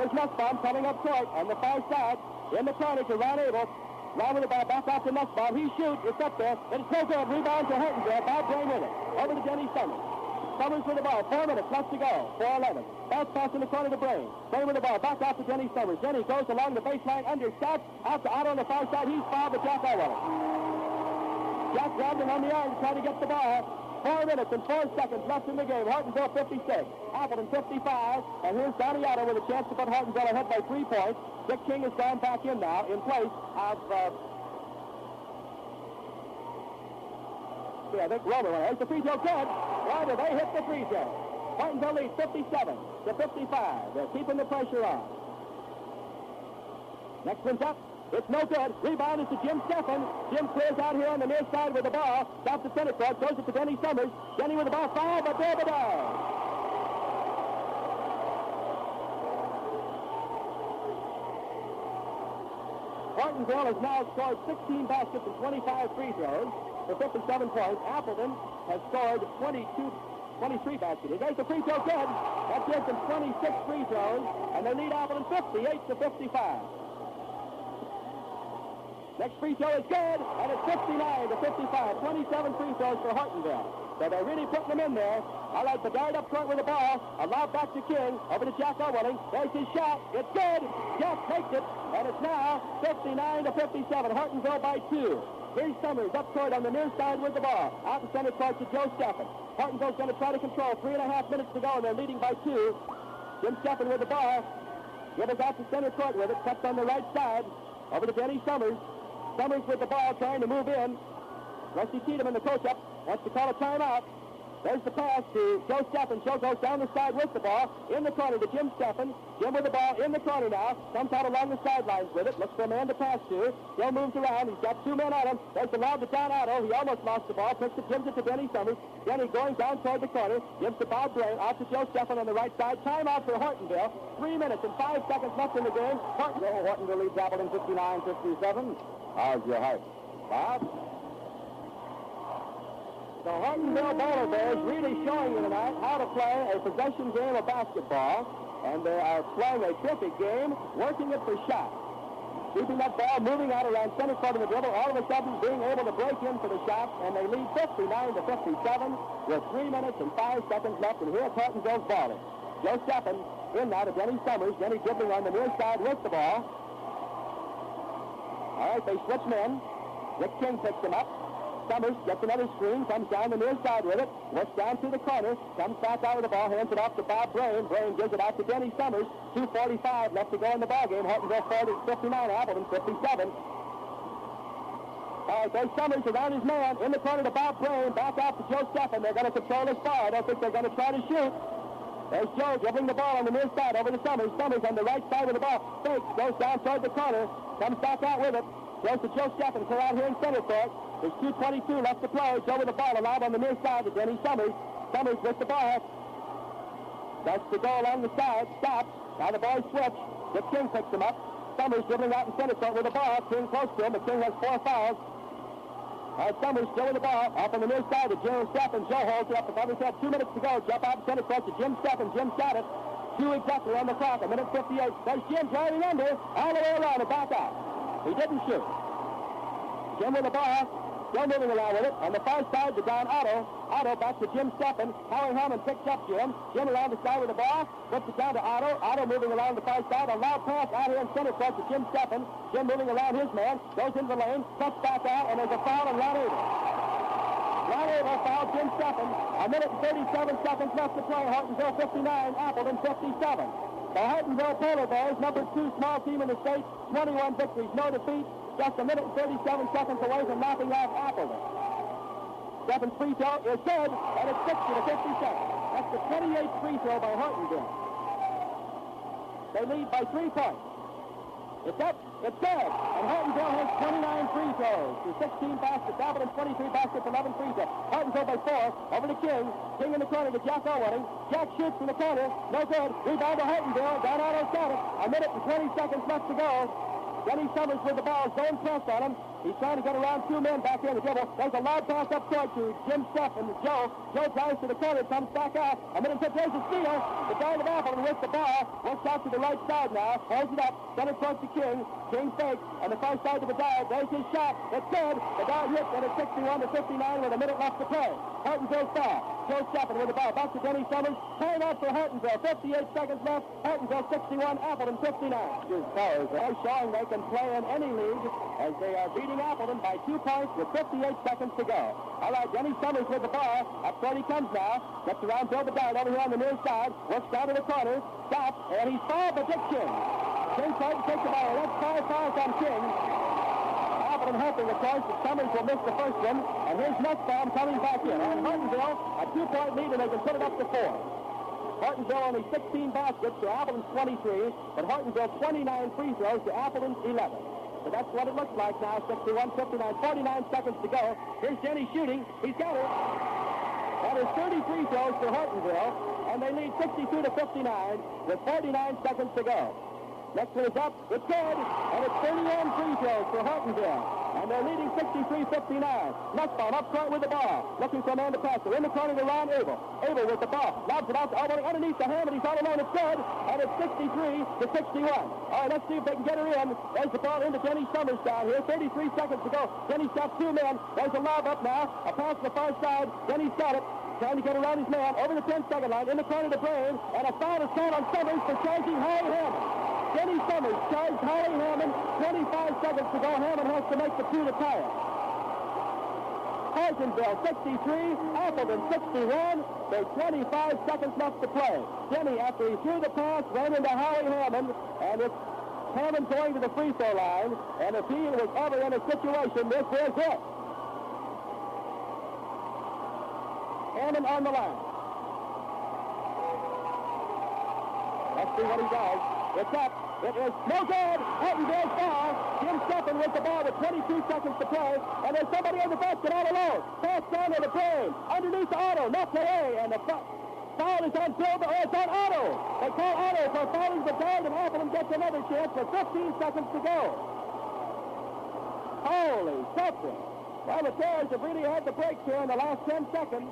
S1: Here's Nussbaum coming up short on the far side. In the corner to Ron Abel. Ron with the ball back out to Nussbaum. He shoots. It's up there. It's no good. Rebound to Hortonville. Bob Broehm with it. Over to Denny Sommers. Sommers with the ball. 4 minutes left to go. 4:11. Bounce pass in the corner to Broehm. Broehm with the ball. Back out to Denny Sommers. Denny goes along the baseline under stops. Out to Otto on the far side. He's fouled with Jack Owling. Jack grabbed him on the arm to try to get the ball. 4 minutes and 4 seconds left in the game. Hortonville 56. Appleton 55. And here's Don Otto with a chance to put Hortonville ahead by 3 points. Dick King has gone back in now in place of... I think Romer. There's the free throw. Good. Romer, they hit the free throw. Hortonville leads 57-55. They're keeping the pressure on. Next one's up. It's no good. Rebound is to Jim Steffen. Jim clears out here on the near side with the ball. Stops the center court. Throws it to Denny Sommers. Denny with the ball. Foul, but there Bedard. Hortonville has now scored 16 baskets and 25 free throws for 57 points. Appleton has scored 23 baskets. There's the free throw good. That gives them 26 free throws, and they lead Appleton 58-55. Next free throw is good, and it's 59-55. 27 free throws for Hortonville. So they're really putting them in there. All right, Bedard up front with the ball. Allowed back to King. Over to Jack Owling. There's his shot. It's good. Jack takes it, and it's now 59-57. Hortonville by 2. Here's Sommers up court on the near side with the ball. Out in center court to Joe Steffen. Hortonville's going to try to control. 3.5 minutes to go, and they're leading by 2. Jim Steffen with the ball. Dribbles out to center court with it. Cuts on the right side. Over to Denny Sommers. Sommers with the ball, trying to move in. Rusty Tiedemann, the coach-up, wants to call a timeout. There's the pass to Joe Steffen. Joe goes down the side with the ball. In the corner to Jim Steffen. Jim with the ball in the corner now. Comes out along the sidelines with it. Looks for a man to pass to. Joe moves around. He's got two men on him. There's the lob to Don Otto. He almost lost the ball. Gives it to Denny Sommers. Denny going down toward the corner. Gives to Bob Broehm. Out to Joe Steffen on the right side. Timeout for Hortonville. 3 minutes and 5 seconds left in the game. Hortonville leads Appleton 59-57. How's your height, Bob? The Hortonville Bowler Bears really showing you tonight how to play a possession game of basketball, and they are playing a terrific game, working it for shots. Keeping that ball moving out around center court in the dribble, all of a sudden being able to break in for the shots, and they lead 59-57 with 3 minutes and 5 seconds left, and here's Hortonville's ball. Joe Steffen in now to Denny Sommers. Denny dribbling on the near side with the ball. All right, they switch men. Rick King picks him up. Sommers gets another screen, comes down the near side with it, looks down to the corner, comes back out of the ball, hands it off to Bob Broehm. Broehm gives it out to Denny Sommers. 2:45 left to go in the ballgame. Hortonville 59, Appleton 57. All right, there's Sommers around his man. In the corner to Bob Broehm. Back out to Joe Steffen. They're going to control this ball. I don't think they're going to try to shoot. There's Joe dribbling the ball on the near side over to Sommers. Sommers on the right side with the ball. Fakes, goes down toward the corner, comes back out with it. Goes to Joe Steffen, clear out here in center court. There's 2:22 left to play. Joe with the ball, allowed on the near side to Denny Sommers. Sommers with the ball. That's to go along the side. Stops. Now the boys switch. The King picks him up. Sommers dribbling out in center court with the ball. King close to him. The King has 4 fouls. Sommers still with the ball. Off on the near side to Jim Steffen. Joe holds it up. The Bubbers have 2 minutes to go. Jump out in center court to Jim Steffen. Jim's got it. 2 exactly on the clock. 1:58. There's Jim driving under. All the way around and back out. He didn't shoot. Jim with the ball. Still moving around with it. On the far side to Don Otto. Otto back to Jim Steffen. Howie Hammond picks up Jim. Jim around the side with the ball. Puts it down to Otto. Otto moving around the far side. A loud pass out here in center court to Jim Steffen. Jim moving around his man. Goes into the lane. Cuts back out. And there's a foul on Ron Abel. Ron Abel fouled Jim Steffen. 1:37 seconds left to play. Hortonville 59. Appleton 57. The Hortonville Polar Bears, number 2 small team in the state. 21 victories, no defeats. Just 1:37 seconds away from knocking off Appleton. Steffen's free throw is good, and it's 60-57. That's the 28th free throw by Hortonville. They lead by 3 points. It's up, it's good, and Hortonville has 29 free throws to 16 baskets. Appleton 23 baskets, 11 free throws. Hortonville by 4, over to King. King in the corner to Jack Owetting. Jack shoots from the corner, no good. Rebound to Hortonville. Don Otto's got it. 1:20 seconds left to go. Denny Sommers with the ball, zone press on him. He's trying to get around 2 men back here in the dribble. There's a loud pass up court to Jim Steffen. Joe. Joe drives to the corner, comes back out. There's a steal. The guard of Appleton with the ball. Works out to the right side now. Holds it up. Center court to King. King fakes. On the far side to the guard. There's his shot. It's good. The guard hits, and it's 61-59 with a minute left to play. Hortonville's foul. Joe Steffen with the ball. Back to Denny Sommers. Timeout for Hortonville. 58 seconds left. Hortonville 61. Appleton 59. They're showing they can play in any league as they are beating Appleton by 2 points with 58 seconds to go. All right, Denny Sommers with the ball. Up court he comes now. Gets around Bill Bedard over here on the near side. Works down to the corner. Stops, and he's fouled by Dick King. King tries to take the ball. That's 5 fouls on King. Appleton hoping, of course, that Sommers will miss the first one. And here's Nussbaum coming back in. And Hortonville, a 2-point lead, and they can put it up to 4. Hortonville only 16 baskets to Appleton's 23, but Hortonville 29 free throws to Appleton's 11. So that's what it looks like now, 61-59, 49 seconds to go. Here's Denny shooting. He's got it. That is 30 free throws for Hortonville, and they lead 62-59 with 49 seconds to go. Next one is up. It's good, and it's 31 free throws for Hortonville. And they're leading 63-59. Nussbaum up court with the ball. Looking for a man to pass. They're in the corner to Ron Abel. Abel with the ball. Lobs it out to Albany underneath the hand, and he's all alone. It's good. And it's 63-61. All right, let's see if they can get her in. There's the ball into Denny Sommers down here. 33 seconds to go. Denny's got 2 men. There's a lob up now. A pass to the far side. Denny's got it. Trying to get around his man. Over the 10-second line. In the corner to Broehm. And a foul is called on Sommers for charging Howie Hammond. Denny Sommers charged Howie Hammond. 25 seconds to go. Hammond has to make the 2 to tie it. Hortonville 63, Appleton 61. There's 25 seconds left to play. Denny, after he threw the pass, ran into Howie Hammond, and it's Hammond going to the free throw line. And if he was ever in a situation, this is it. Hammond on the line. Let's see what he does. It's up. It is no good. Hortonville foul. Jim Steffen with the ball with 22 seconds to play. And there's somebody in the basket all alone. Pass down to the Broehm. Underneath to Otto. Knocked away. And the foul is on Phil. Oh, it's on Otto. They call Otto for fouling the guard, and Appleton gets another chance with 15 seconds to go. Holy something. Well, the Terriers have really had the breaks here in the last 10 seconds.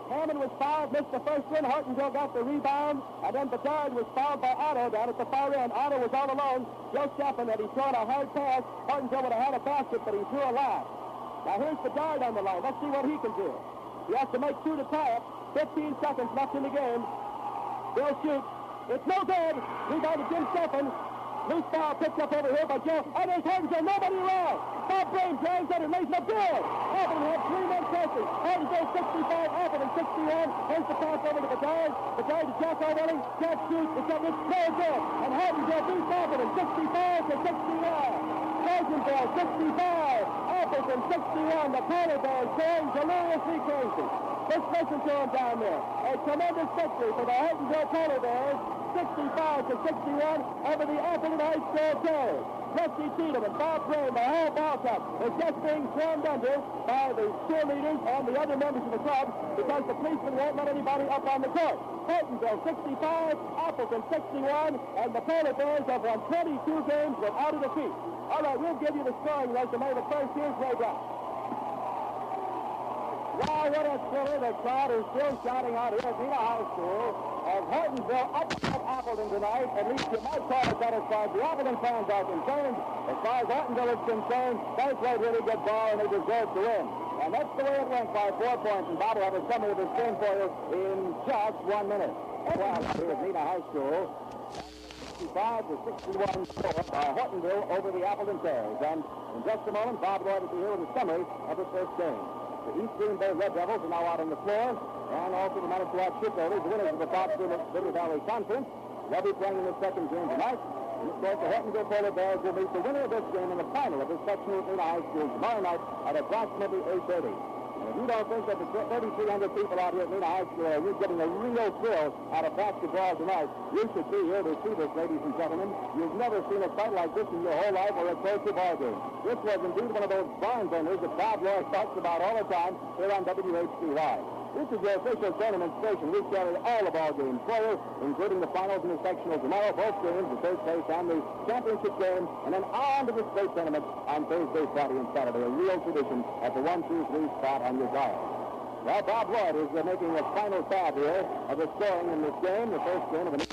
S1: Hammond was fouled, missed the first one. Hortonville got the rebound, and then Bedard was fouled by Otto down at the far end. Otto was all alone. Joe Steffen had he thrown a hard pass. Hortonville would have had a basket, but he threw a line. Now here's Bedard on the line. Let's see what he can do. He has to make two to tie it. 15 seconds left in the game. Bill shoots. It's no good. Rebound to Jim Steffen. Loose ball picked up over here by Joe. And there's Hortonville. Nobody around. Bob Broehm drives under, lays the bill. Appleton had 3 men pressing. Hortonville 65, Appleton 61. Here's the pass over to Bedard. Bedard to Jack O'Willing. Jack shoots. It's up. It's no good. And Hortonville beats Appleton 65 to 61. Hortonville 65. Appleton 61. The Polar Bears going deliriously crazy. Let's listen to him down there. A tremendous victory for the Hortonville Polar Bears. 65 to 61 over the Appleton High School Terriers. Rusty Cheatham and Bob Broehm, the whole ball club, is just being swarmed under by the cheerleaders and the other members of the club because the policemen won't let anybody up on the court. Hortonville 65, Appleton 61, and the Polar Bears have won 22 games without a defeat. All right, we'll give you the scoring resume, but first here's Ray Brown. Wow, what a thriller. The crowd is still shouting out here at WIAA High School as Hortonville upset Appleton tonight. At least you might call it that as far as the Appleton fans are concerned. As far as Hortonville is concerned, they played really good ball and they deserved to win. And that's the way it went by 4 points. And Bob will have a summary of this game for you in just 1 minute. Well, here at WIAA High School, 65 to 61 score by Hortonville over the Appleton Terriers. And in just a moment, Bob will have to be here with a summary of the first game. The East Green Bay Red Devils are now out on the floor, and also the Manitowoc Shipbuilders, the winners of the Fox River Valley Conference. They'll be playing in the second game tonight. And of course, the Hortonville Polar Bears will meet the winner of this game in the final of this sectional at WIAA High School tomorrow night at approximately 8:30. And if you don't think that the 3,300 people out here at WIAA High School are getting a real thrill out of basketball tonight, you should be here to see this, ladies and gentlemen. You've never seen a fight like this in your whole life or a closer ball game. This was indeed one of those barn burners that Bob Roy talks about all the time here on WHCY. This is your official tournament station. We carry all the ball games for you, including the finals and the sectional tomorrow, both games, the third place and the championship game, and then on to the state tournament on Thursday, Friday, and Saturday. A real tradition at the 1, 2, 3 spot on your dial. Well, Bob Lloyd is making a final tab here of the scoring in this game, the first game of the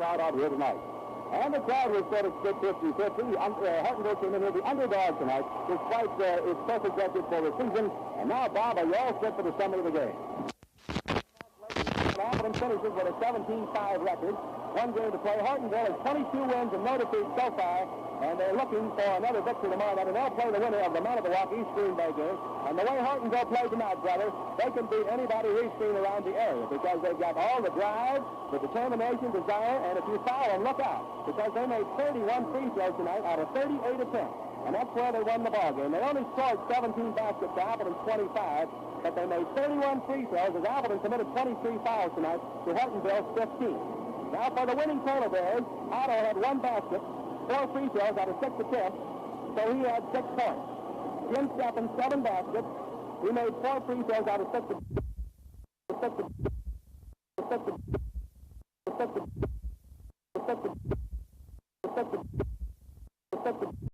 S1: crowd out here tonight. And the crowd was sort of split 50-50. Hortonville came in here the underdog tonight, despite its perfect record for the season. And now, Bob, are you all set for the summary of the game? Appleton finishes with a 17-5 record. 1 game to play. Hortonville has 22 wins and no defeats so far. And they're looking for another victory tomorrow night. And they'll play the winner of the Manitowoc East Green Bay game. And the way Hortonville plays tonight, brother, they can beat anybody we've seen around the area because they've got all the drive, the determination, desire, and if you foul them, look out. Because they made 31 free throws tonight out of 38 attempts. And that's where they won the ball game. They only scored 17 baskets to Appleton's 25, but they made 31 free throws as Appleton committed 23 fouls tonight to Hortonville's 15. Now for the winning Polar Bears, Otto had 1 basket, 4 free throws out of 6 attempts, so he had 6 points. Jim Steffen, 7 baskets. He made 4 free throws out of 6 attempts.